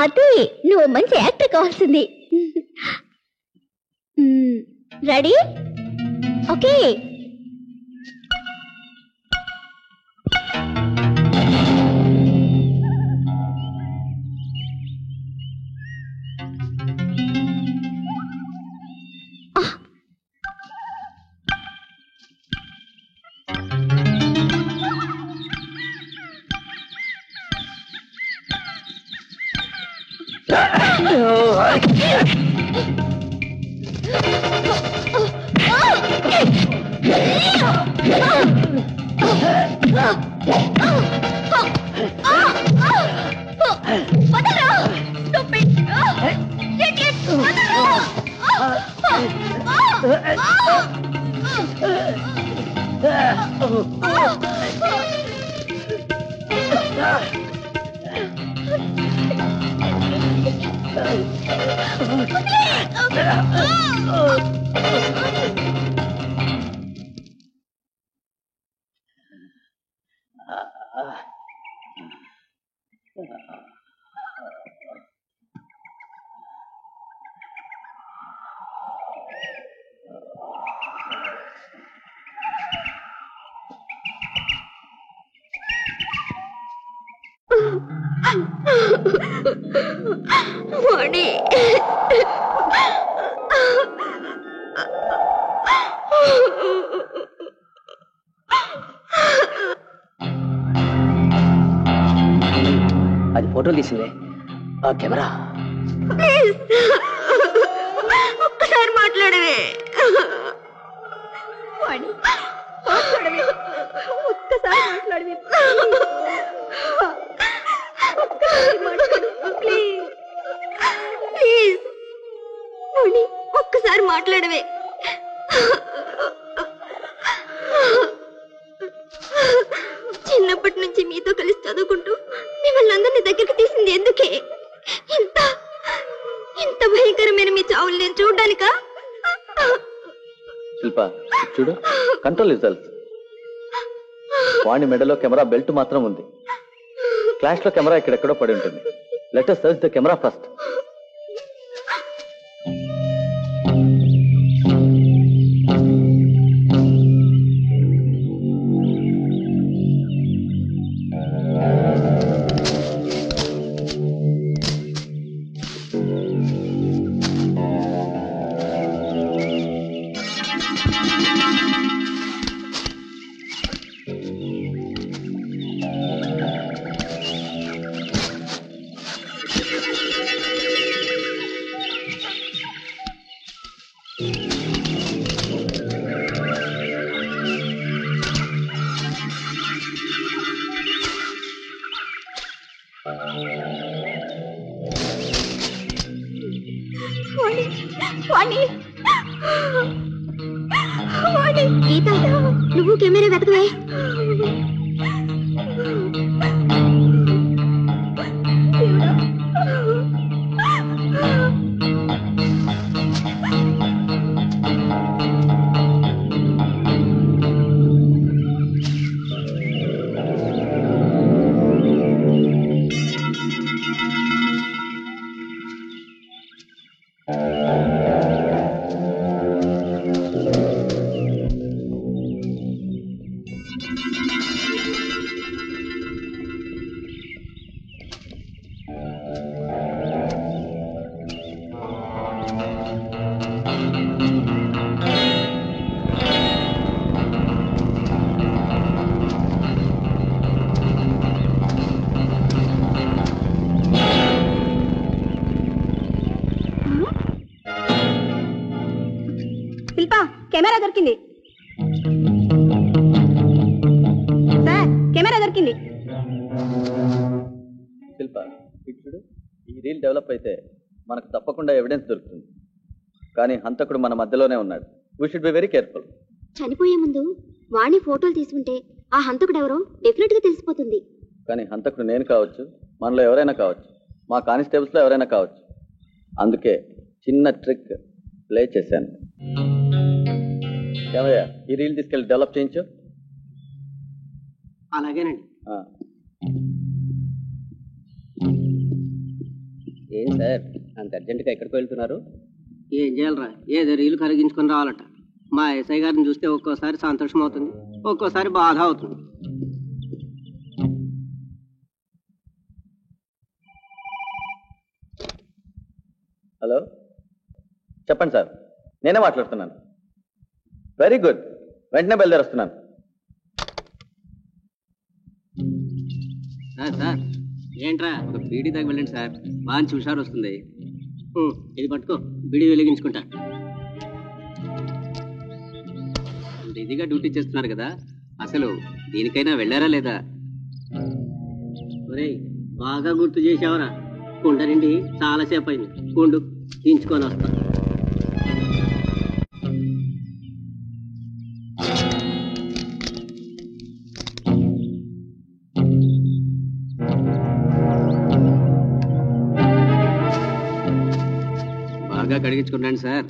అదే, నువ్వు మంచి యాక్టర్ కావాల్సింది. రెడీ? ఓకే. వాణి, అది ఫోటోలు తీసిందే ఆ కెమెరా. ఒక్కసారి మాట్లాడవే. ఒక్కసారి మాట్లాడవే ప్లీజ్, ప్లీజ్. ఒక్కసారి మాట్లాడవే. చిన్నప్పటి నుంచి మీతో కలిసి చదువుకుంటూ మిమ్మల్ని అందరినీ దగ్గరికి తీసింది ఎందుకే? తెర మీద మీ చావులు నేను చూడ్డానికా? శిల్ప చూడు, కంట్రోల్ రిజల్ట్స్. వాణి మెడలో కెమెరా బెల్ట్ మాత్రం ఉంది. క్లాష్ లో కెమెరా ఇక్కడెక్కడో పడి ఉంటుంది. Let us search the camera first. గీత, నువ్వు కెమెరా వెతకవే. కెమెరా దొరికింది సార్, కెమెరా దొరికింది. శిల్ప చూడు, ఈ రీల్ డెవలప్ అయితే మనకు తప్పకుండా ఎవిడెన్స్ దొరుకుతుంది. కానీ హంతకుడు మన మధ్యలోనే ఉన్నాడు. We should be very careful. చనిపోయే ముందు వాణి ఫోటోలు తీసుకుంటే ఆ హంతకుడు ఎవరో డెఫినెట్ గా తెలిసిపోతుంది. కానీ హంతకుడు నేను కావచ్చు, మనలో ఎవరైనా కావచ్చు, మా కానిస్టేబుల్స్ లో ఎవరైనా కావచ్చు. అందుకే చిన్న ట్రిక్ ప్లే చేశాను. ఏమయ్యా, ఈ రీల్ తీసుకెళ్ళి డెవలప్ చేయించు. అలాగేనండి. ఏం సార్ అంత అర్జెంటుగా ఎక్కడికి వెళ్తున్నారు? ఏం చేయాలరా, ఏదో రీలు కరిగించుకొని రావాలట. మా ఎస్ఐ గారిని చూస్తే ఒక్కోసారి సంతోషం అవుతుంది, ఒక్కోసారి బాధ అవుతుంది. హలో, చెప్పండి సార్. నేనే మాట్లాడుతున్నాను. వెరీ గుడ్, వెంటనే బయలుదేరుస్తున్నాను. సార్ ఏంట్రా, ఒక బీడీ దాకా వెళ్ళండి సార్, మంచి హుషారు వస్తుంది. ఇది పట్టుకో, బీడీ వెలిగించుకుంటా. ఇదిగా డ్యూటీ చేస్తున్నారు కదా, అసలు దీనికైనా వెళ్ళారా లేదా? ఒరేయ్, బాగా గుర్తు చేసావరా. కుండరండి, చాలాసేపు అయింది. కుండు తీయించుకొని వస్తా. బాగా కడిగించుకుంటాను సార్.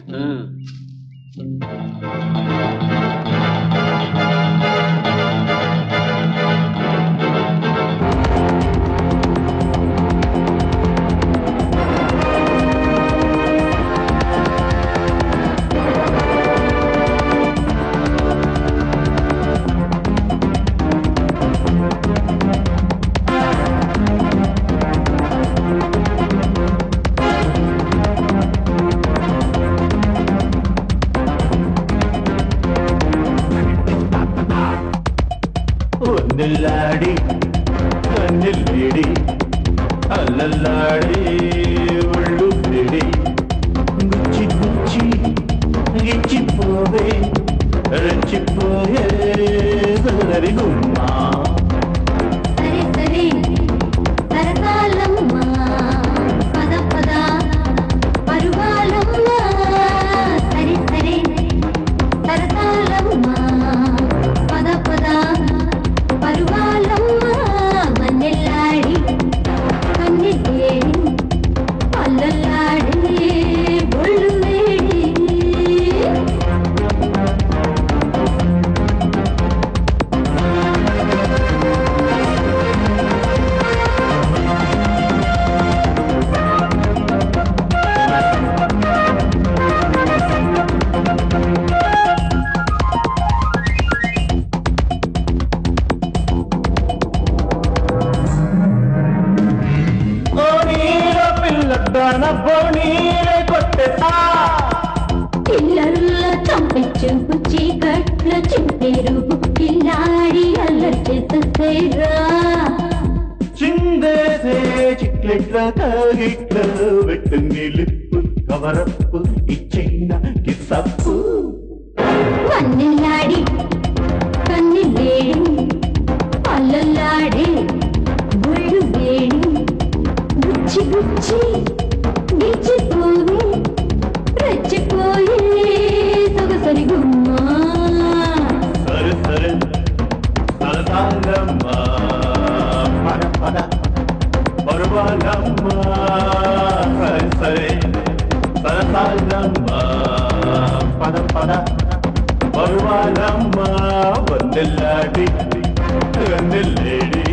కన్నిల్లాడి కన్నిల్లేడి అల్లల్లాడి ఒళ్ళు పిడి గుచ్చి గుచ్చి గిచ్చిపోవే రెచ్చిపోయే సరి గుమ్మా అల్లల్లాడి అడ్డాన బోణీలే కొట్టేసా పిల్లల్లో చంపి చెంపు చీకట్లో చింపేరు పిల్లాడి అల్లరి చేసేరా చిందేసే చిక్లెట్ల తాగిట్ల వెట్టింది లిప్పు కవరప్పు ఇచ్చిన కిసప్పు వన్నెలాడి కన్నెలేడి అల్లల్లాడి ఒళ్ళు వేడి గుచ్చి గుచ్చి గిచ్చిపోయి రెచ్చిపోయి సొగసరి గుమ్మా సరే సరే సరసాలమ్మా పద పద పర్వాలమ్మా సరే సరే సరసాలమ్మా పద పద పర్వాలమ్మా వందెల్లాడి గందెల్లేడి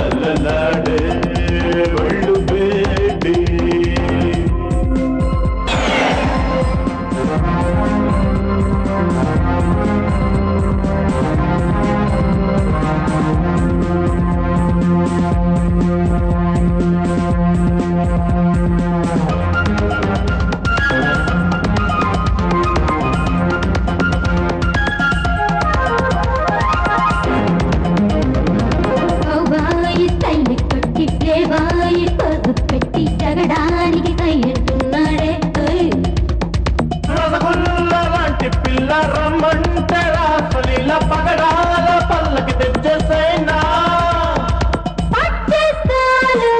అల్లలాడే ఒళ్ళు వేడి దేవాయి పదు పెట్టి జగడానికి కయ్యతున్నాడే లాంటి పిల్ల రమ్మంటే రాసలీల పగడాల పల్లకి తెచ్చేసైనా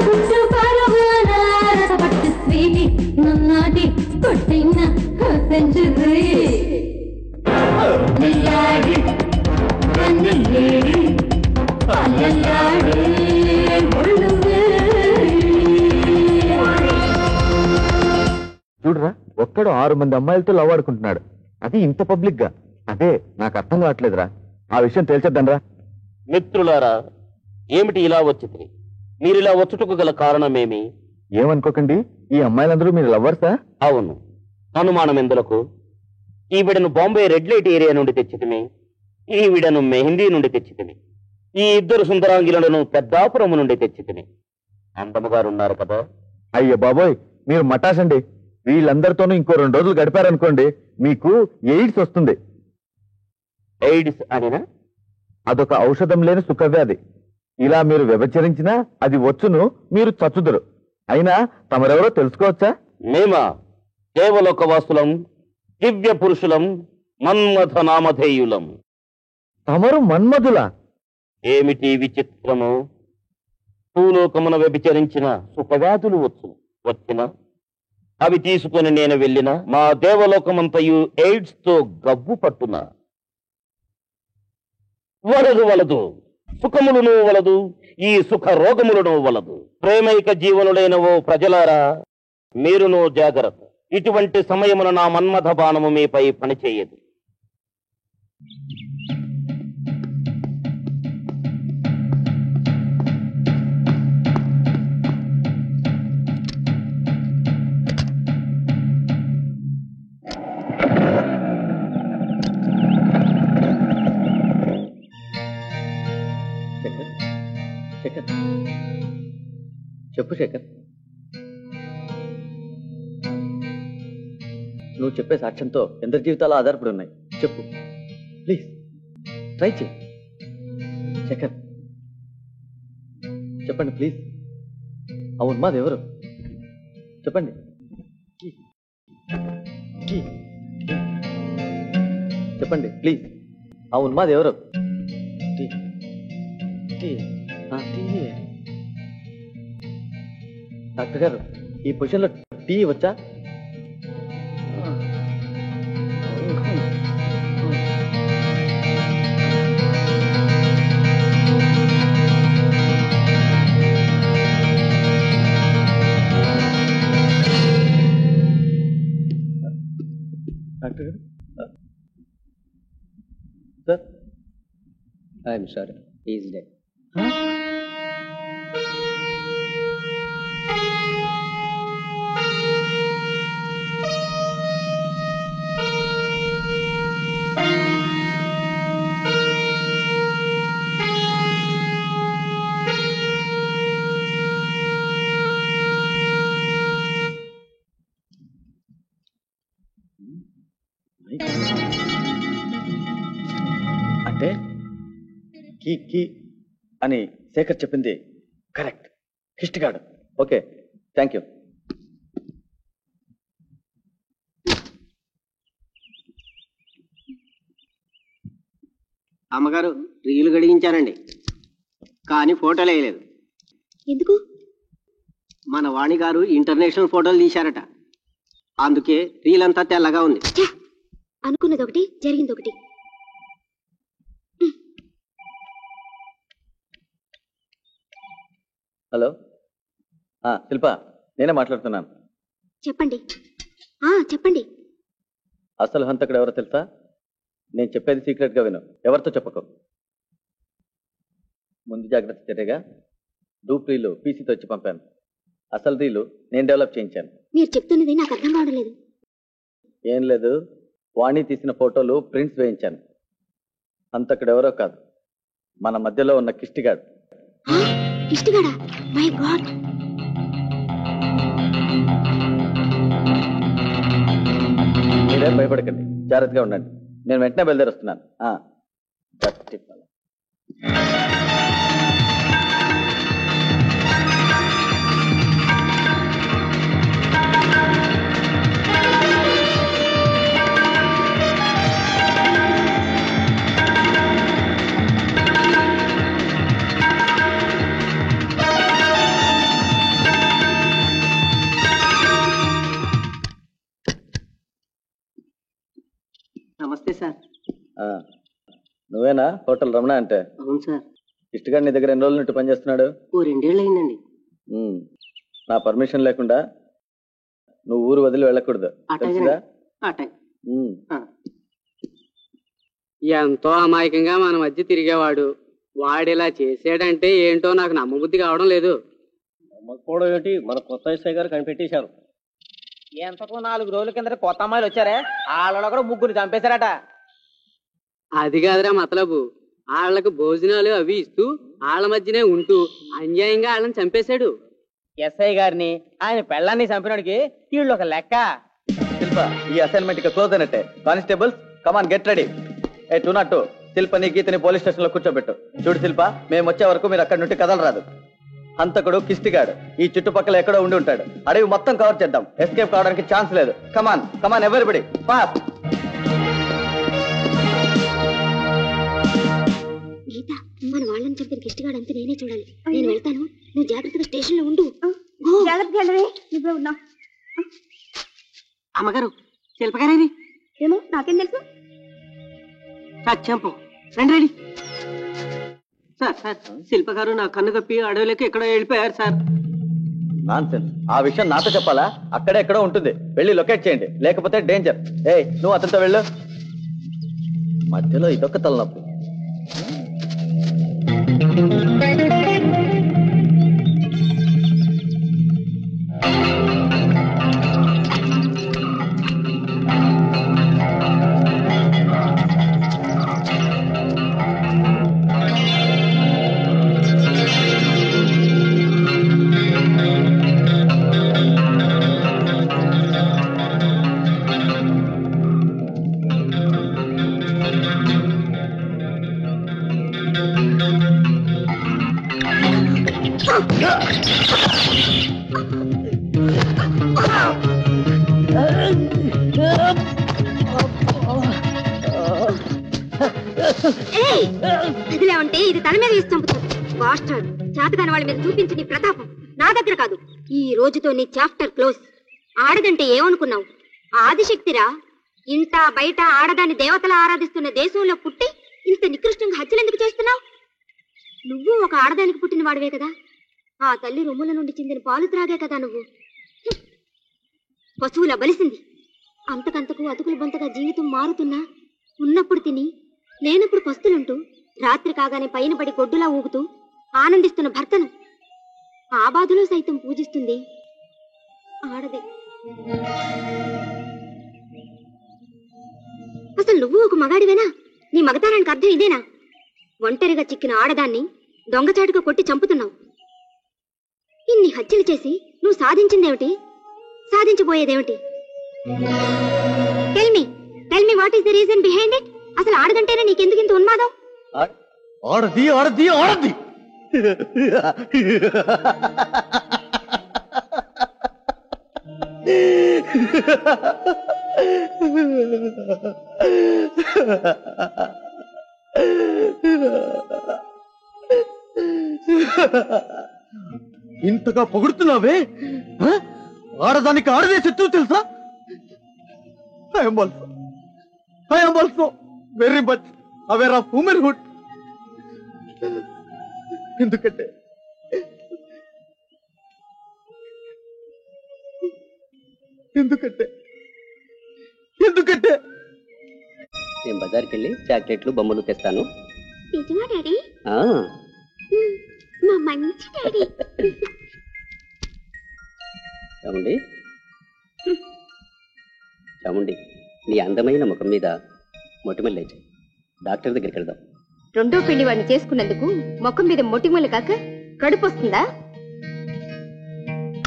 గుడ్డు పరువాల పట్టు స్వీటి నన్నాటి కొట్టిన సెంచురీ నిల్లాడి కన్నెల్లేడి పల్లెల్లాడి చూడరా ఒక్కడు 6 మంది అమ్మాయిలతో లవ్ ఆడుకుంటున్నాడు, అది ఇంత పబ్లిక్ గా. అదే నాకు అర్థం కావట్లేదురా, ఆ విషయం తేల్చేద్దాంరా. మిత్రులారా, ఏమిటి ఇలా వచ్చింది? మీరిలా వచ్చుటకు గల కారణమేమి? ఏమనుకోకండి, ఈ అమ్మాయిలందరూ మీరు లవ్వర్సా? అవును, అనుమానం ఎందులకు? ఈవిడను బాంబే రెడ్ లైట్ ఏరియా నుండి తెచ్చితిమి, ఈవిడను మెహిందీ నుండి తెచ్చితిమి, ఈ ఇద్దరు సుందరాంగిలను పెద్దాపురం నుండి తెచ్చితిమి. అందమ్మగారున్నారు కదా. అయ్యో బాబోయ్, మీరు మటాసండి. వీళ్ళందరితోనూ ఇంకో 2 రోజులు గడిపారనుకోండి, మీకు ఎయిడ్స్ వస్తుంది. ఎయిడ్స్ అనినా? అదొక ఔషధం లేని సుఖవ్యాధి. ఇలా మీరు వ్యభిచరించినా అది వచ్చును, మీరు చచ్చుదురు. అయినా తమరెవరో తెలుసుకోవచ్చా? మేమా దేవలోకవాసులం, దివ్య పురుషులం, మన్మథ నామధేయులం. తమరు మన్మధులా? ఏమిటి విచిత్రము? భూలోకమున వ్యభిచరించిన సుఖవ్యాధులు వచ్చిన అవి తీసుకుని నేను వెళ్ళిన మా దేవలోకమంతయు ఎయిడ్స్ తో గబ్బు పట్టున వలదు సుఖములను వలదు, ఈ సుఖ రోగములను వలదు. ప్రేమైక జీవనులైన ఓ ప్రజలారా, మీరును జాగ్రత్త. ఇటువంటి సమయమున నా మన్మథ బాణము మీపై పనిచేయదు. శేఖర్, చెప్పు శేఖర్. నువ్వు చెప్పే సాక్ష్యంతో ఎందరి జీవితాలు ఆధారపడి ఉన్నాయి. చెప్పు ప్లీజ్, ట్రై చేయి. శేఖర్ చెప్పండి ప్లీజ్. ఆ ఉన్మాది ఎవరు చెప్పండి. చెప్పండి ప్లీజ్, ఆ ఉన్మాది ఎవరు? డాక్టర్ గారు, ఈ పొజిషన్లో టీ వచ్చా? డాక్టర్ గారు, sir, I'm sorry, is dead. అంటే కీ కీ అని శేఖర్ చెప్పింది కరెక్ట్. కిష్టిగాడు. Okay, thank you. అమ్మగారు రీలు గడిగించానండి, కానీ ఫోటోలు వేయలేదు. ఎందుకు? మన వాణి గారు ఇంటర్నేషనల్ ఫోటోలు తీశారట, అందుకే రీల్ అంతా తెల్లగా ఉంది. అనుకున్నది ఒకటి, జరిగింది ఒకటి. హలో, శిల్ప, నేనే మాట్లాడుతున్నాను. చెప్పండి. చెప్పండి. అసలు హంతకుడు ఎవరో తెలుసా? నేను చెప్పేది సీక్రెట్ గా విను, ఎవరితో చెప్పకు. ముందు జాగ్రత్త చర్యగా డూప్ రీలు పీసీతో వచ్చి పంపాను. అసలు రీలు నేను డెవలప్ చేయించాను. మీరు చెప్తున్నది నాకు అర్థం కావడం లేదు. ఏం లేదు, వాణి తీసిన ఫోటోలు ప్రింట్స్ వేయించాను. హంతకుడు ఎవరో కాదు, మన మధ్యలో ఉన్న కిష్టిగాడు. కిష్టిగాడా? My God. మీరేం భయపడకండి, జాగ్రత్తగా ఉండండి. నేను వెంటనే బయలుదేరుస్తున్నాను. నమస్తే సార్. నువ్వేనా హోటల్ రమణ అంటే? అవును సార్. కిష్టిగాడు నీ దగ్గర ఎన్ని రోజుల నుండి పనిచేస్తున్నాడు? 2 ఏళ్ళు అయిందండి. నా పర్మిషన్ లేకుండా నువ్వు ఊరు వదిలి వెళ్ళకూడదు. ఎంతో అమాయకంగా మన మధ్య తిరిగేవాడు వాడిలా చేసాడంటే ఏంటో నాకు నమ్మబుద్ధి కావడం లేదు. నమ్మకపోవడం ఏంటి, మన కొత్త ఎస్ఐ గారు కనిపెట్టేశారు. ఎంతకు 4 రోజుల కింద కొత్త అమ్మాయిలు వచ్చారే, వాళ్ళలో కూడా 3 చంపేశారట. అది కాదురా మతలబు, వాళ్ళకు భోజనాలు అవి ఇస్తూ వాళ్ళ మధ్యనే ఉంటూ అన్యాయంగా వాళ్ళని చంపేశాడు. ఎస్ఐ గారిని ఆయన పెళ్ళాన్ని చంపినోడికి వీళ్ళు ఒక లెక్క. శిల్ప, ఈ అసైన్మెంట్ ఇక క్లోజ్ అయినట్టే. Constables, come on get ready. 202 శిల్పని గీతని పోలీస్ స్టేషన్ లో కూర్చోబెట్టు. చూడు శిల్ప, మేము వచ్చే వరకు మీరు అక్కడి నుండి కదలరాదు. హంతకుడు కిష్టిగాడు ఈ చుట్టుపక్కల ఎక్కడో ఉండి ఉంటాడు. అడవి మొత్తం కవర్ చేద్దాం, ఎస్కేప్ కావడానికి ఛాన్స్ లేదు. కమాన్ కమాన్ ఎవరిబడి, ఫాస్ట్. గీత, మన వాళ్ళని చంపిన కిష్టిగాడు అంతా నేనే చూడాలి. నేను వెళ్తాను, నువ్వు జాగ్రత్తగా స్టేషన్ లో ఉండు. అమ్మగారు, శిల్పగారేది ఏమో నాకేం తెలుసు. చంపు రండి. సార్ సార్, శిల్ప గారు నా కన్ను కప్పి అడవిలోకి ఎక్కడో వెళ్ళిపోయారు సార్. నాన్సెన్స్, ఆ విషయం నాతో చెప్పాలా? అక్కడే ఎక్కడో ఉంటుంది, వెళ్ళి లొకేట్ చేయండి, లేకపోతే డేంజర్. నువ్వు అతనితో వెళ్ళు. మధ్యలో ఇదొక్క తలనొప్పి. ఇదిలా ఉంటే ఇది తన మీద వేసి చంపుతుంది. బాస్టర్డ్, చేతగాని వాళ్ళ మీద చూపించి నీ ప్రతాపం నా దగ్గర కాదు. ఈ రోజుతో నీ చాప్టర్ క్లోజ్. ఆడదంటే ఏమనుకున్నావు? ఆదిశక్తిరా. ఇంట బయట ఆడదాన్ని దేవతలా ఆరాధిస్తున్న దేశంలో పుట్టి ఇంత నికృష్టంగా హత్యలు ఎందుకు చేస్తున్నావు? నువ్వు ఒక ఆడదానికి పుట్టిన వాడివే కదా. ఆ తల్లి రొమ్ముల నుండి చెందిన పాలు త్రాగే కదా నువ్వు. పశువుల బలిసింది. అంతకంతకు అతుకులు బంతగా జీవితం మారుతున్నా ఉన్నప్పుడు తిని లేనప్పుడు పస్తులుంటూ రాత్రి కాగానే పైన పడి గొడ్డులా ఊగుతూ ఆనందిస్తున్న భర్తను ఆ బాధలో సైతం పూజిస్తుంది ఆడదే. అసలు నువ్వు ఒక మగాడివేనా? నీ మగతారానికి అర్థం ఇదేనా? ఒంటరిగా చిక్కిన ఆడదాన్ని దొంగచాటుగా కొట్టి చంపుతున్నావు. ఇన్ని హత్యలు చేసి నువ్వు సాధించిందేమిటి? సాధించబోయేదేమిటి? Tell me tell me what is the reason behind it? అసలు ఆడదంటేనే నీకెందుకు ఇంత ఉన్మాదం? ఆడది ఆడది ఆడది ఇంతగా పొగుడుతున్నావే? ఆడదానికి ఆడదే శత్రువు తెలుసా? I am also very much aware of womanhood. ఎందుకంటే నేను బజార్కి వెళ్ళి చాక్లెట్లు బొమ్మలు తెస్తాను. నిజమా డాడీ? ఆ, మా మంచి డాడీ. చాముండి చాముండి, నీ అందమైన ముఖం మీద మొటిమలు లేచాయి. డాక్టర్ దగ్గరికి వెళ్దాం. రెండో పెళ్లి వాడిని చేసుకున్నందుకు ముఖం మీద మొటిమలు కాక కడుపు వస్తుందా?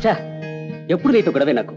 చా, ఎప్పుడు నీతో గొడవే నాకు.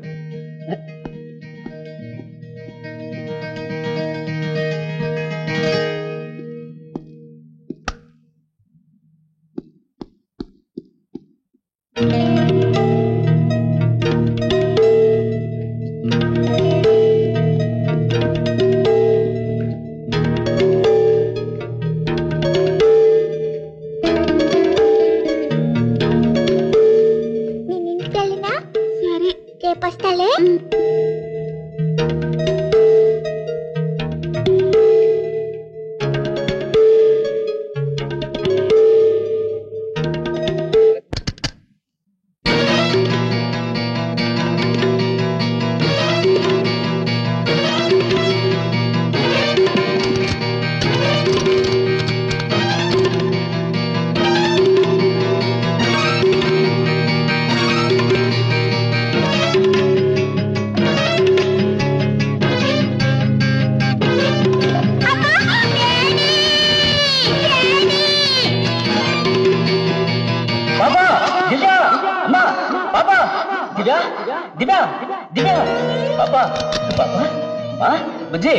బుజ్జి,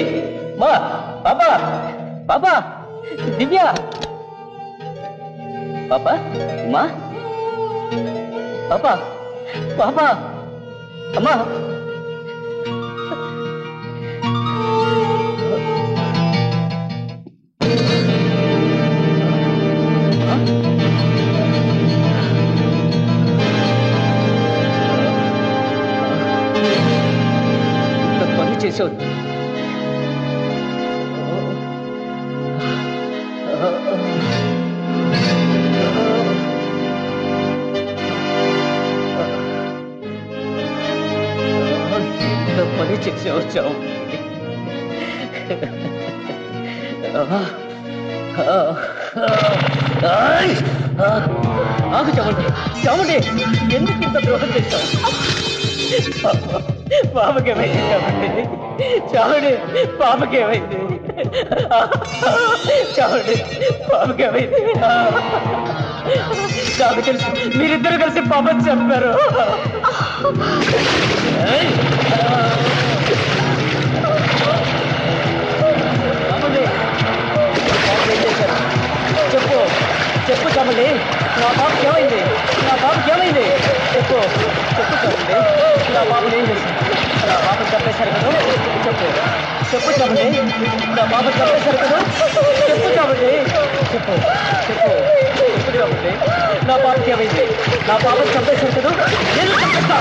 మా పాపా, పాపా, దివ్య, పాపా, మా పాపా, పాపా, అమ్మా. పని చేసావు. పని చేసి వచ్చావు. ఆగు చాముండి, చాముండి, ఎందుకు ఇంత ద్రోహం చేశావు? పాపకేమైంది చాముండి? చాముండి, పాపకేమైంది? చాముండి, పాపకేమైంది? నాకు తెలుసు, మీరిద్దరు కలిసి పాపని చంపారు. చెప్పు, చెప్పు చాముండి, నా పాపకి ఏమైంది? నా పాపకి ఏమైంది? చెప్పు, చెప్పు చాముండి, నా పాపని ఏం చేశాను? నా పాపని చంపేశారు కదా? చెప్పు, చెప్పు చాముండి, నా పాపని చంపేశారు కదా? చెప్పు చాముండి, చెప్పు, చెప్పు, చెప్పు చాముండి, నా పాపకి ఏమైంది? నా పాపని చంపేశారు కదా? నేను చంపేస్తా.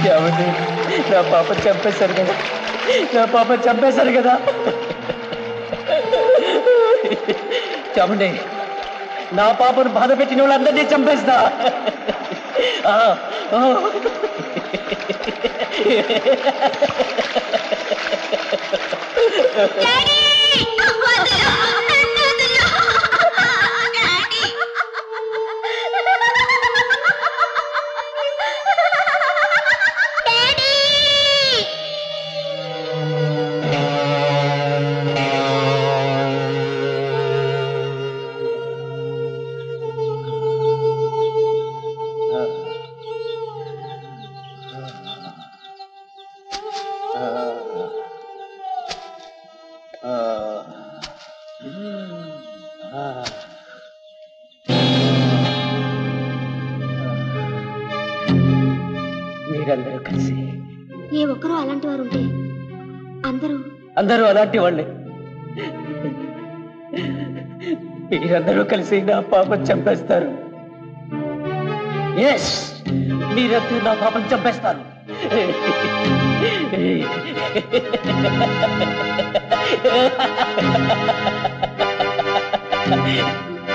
చాముండి, నా పాప చంపేశారు కదా? నా పాప చంపేశారు కదా? చాముండి, నా పాపను బాధ పెట్టిన వాళ్ళందరినీ చంపేస్తా. మీరందరూ కలిసి ఏ ఒక్కరూ అలాంటి వారు ఉంటే అందరూ అలాంటి వాళ్ళే. మీరందరూ కలిసి నా పాపం చంపేస్తారు. ఎస్, మీరందరూ నా పాపం చంపేస్తారు.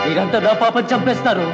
మీరంతా నా పాపం చంపేస్తారు.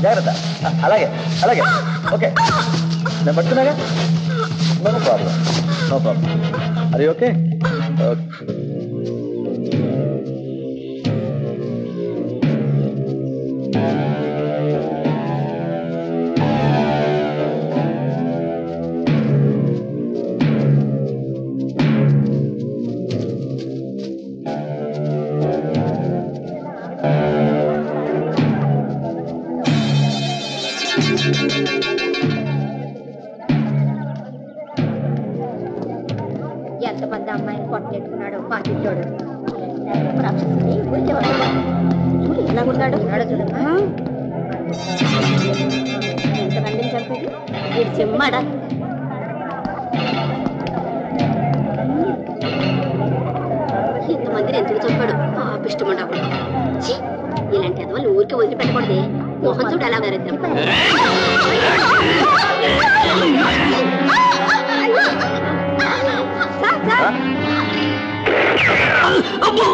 జాగ్రత్త. అలాగే అలాగే. ఓకే, నేను పడుతున్నాగా. No problem, no problem. అది ఓకే. ఎంతమంది అమ్మాయిని కొట్టెట్టుకున్నాడు పాటించాడు. రాక్షసుని ఊరికేవాడు. చూడు ఎలా ఉన్నాడు. ఎంతమందిని చంపేది వీడు చెమ్మాడా. ఇంతమందిని ఎందుకు చంపాడు పాపిష్టమంటాడు. ఇలాంటి అదవాళ్ళు ఊరికే వదిలిపెట్టకూడదే. మోహన్ చూడు ఎలా వేరే అమ్మో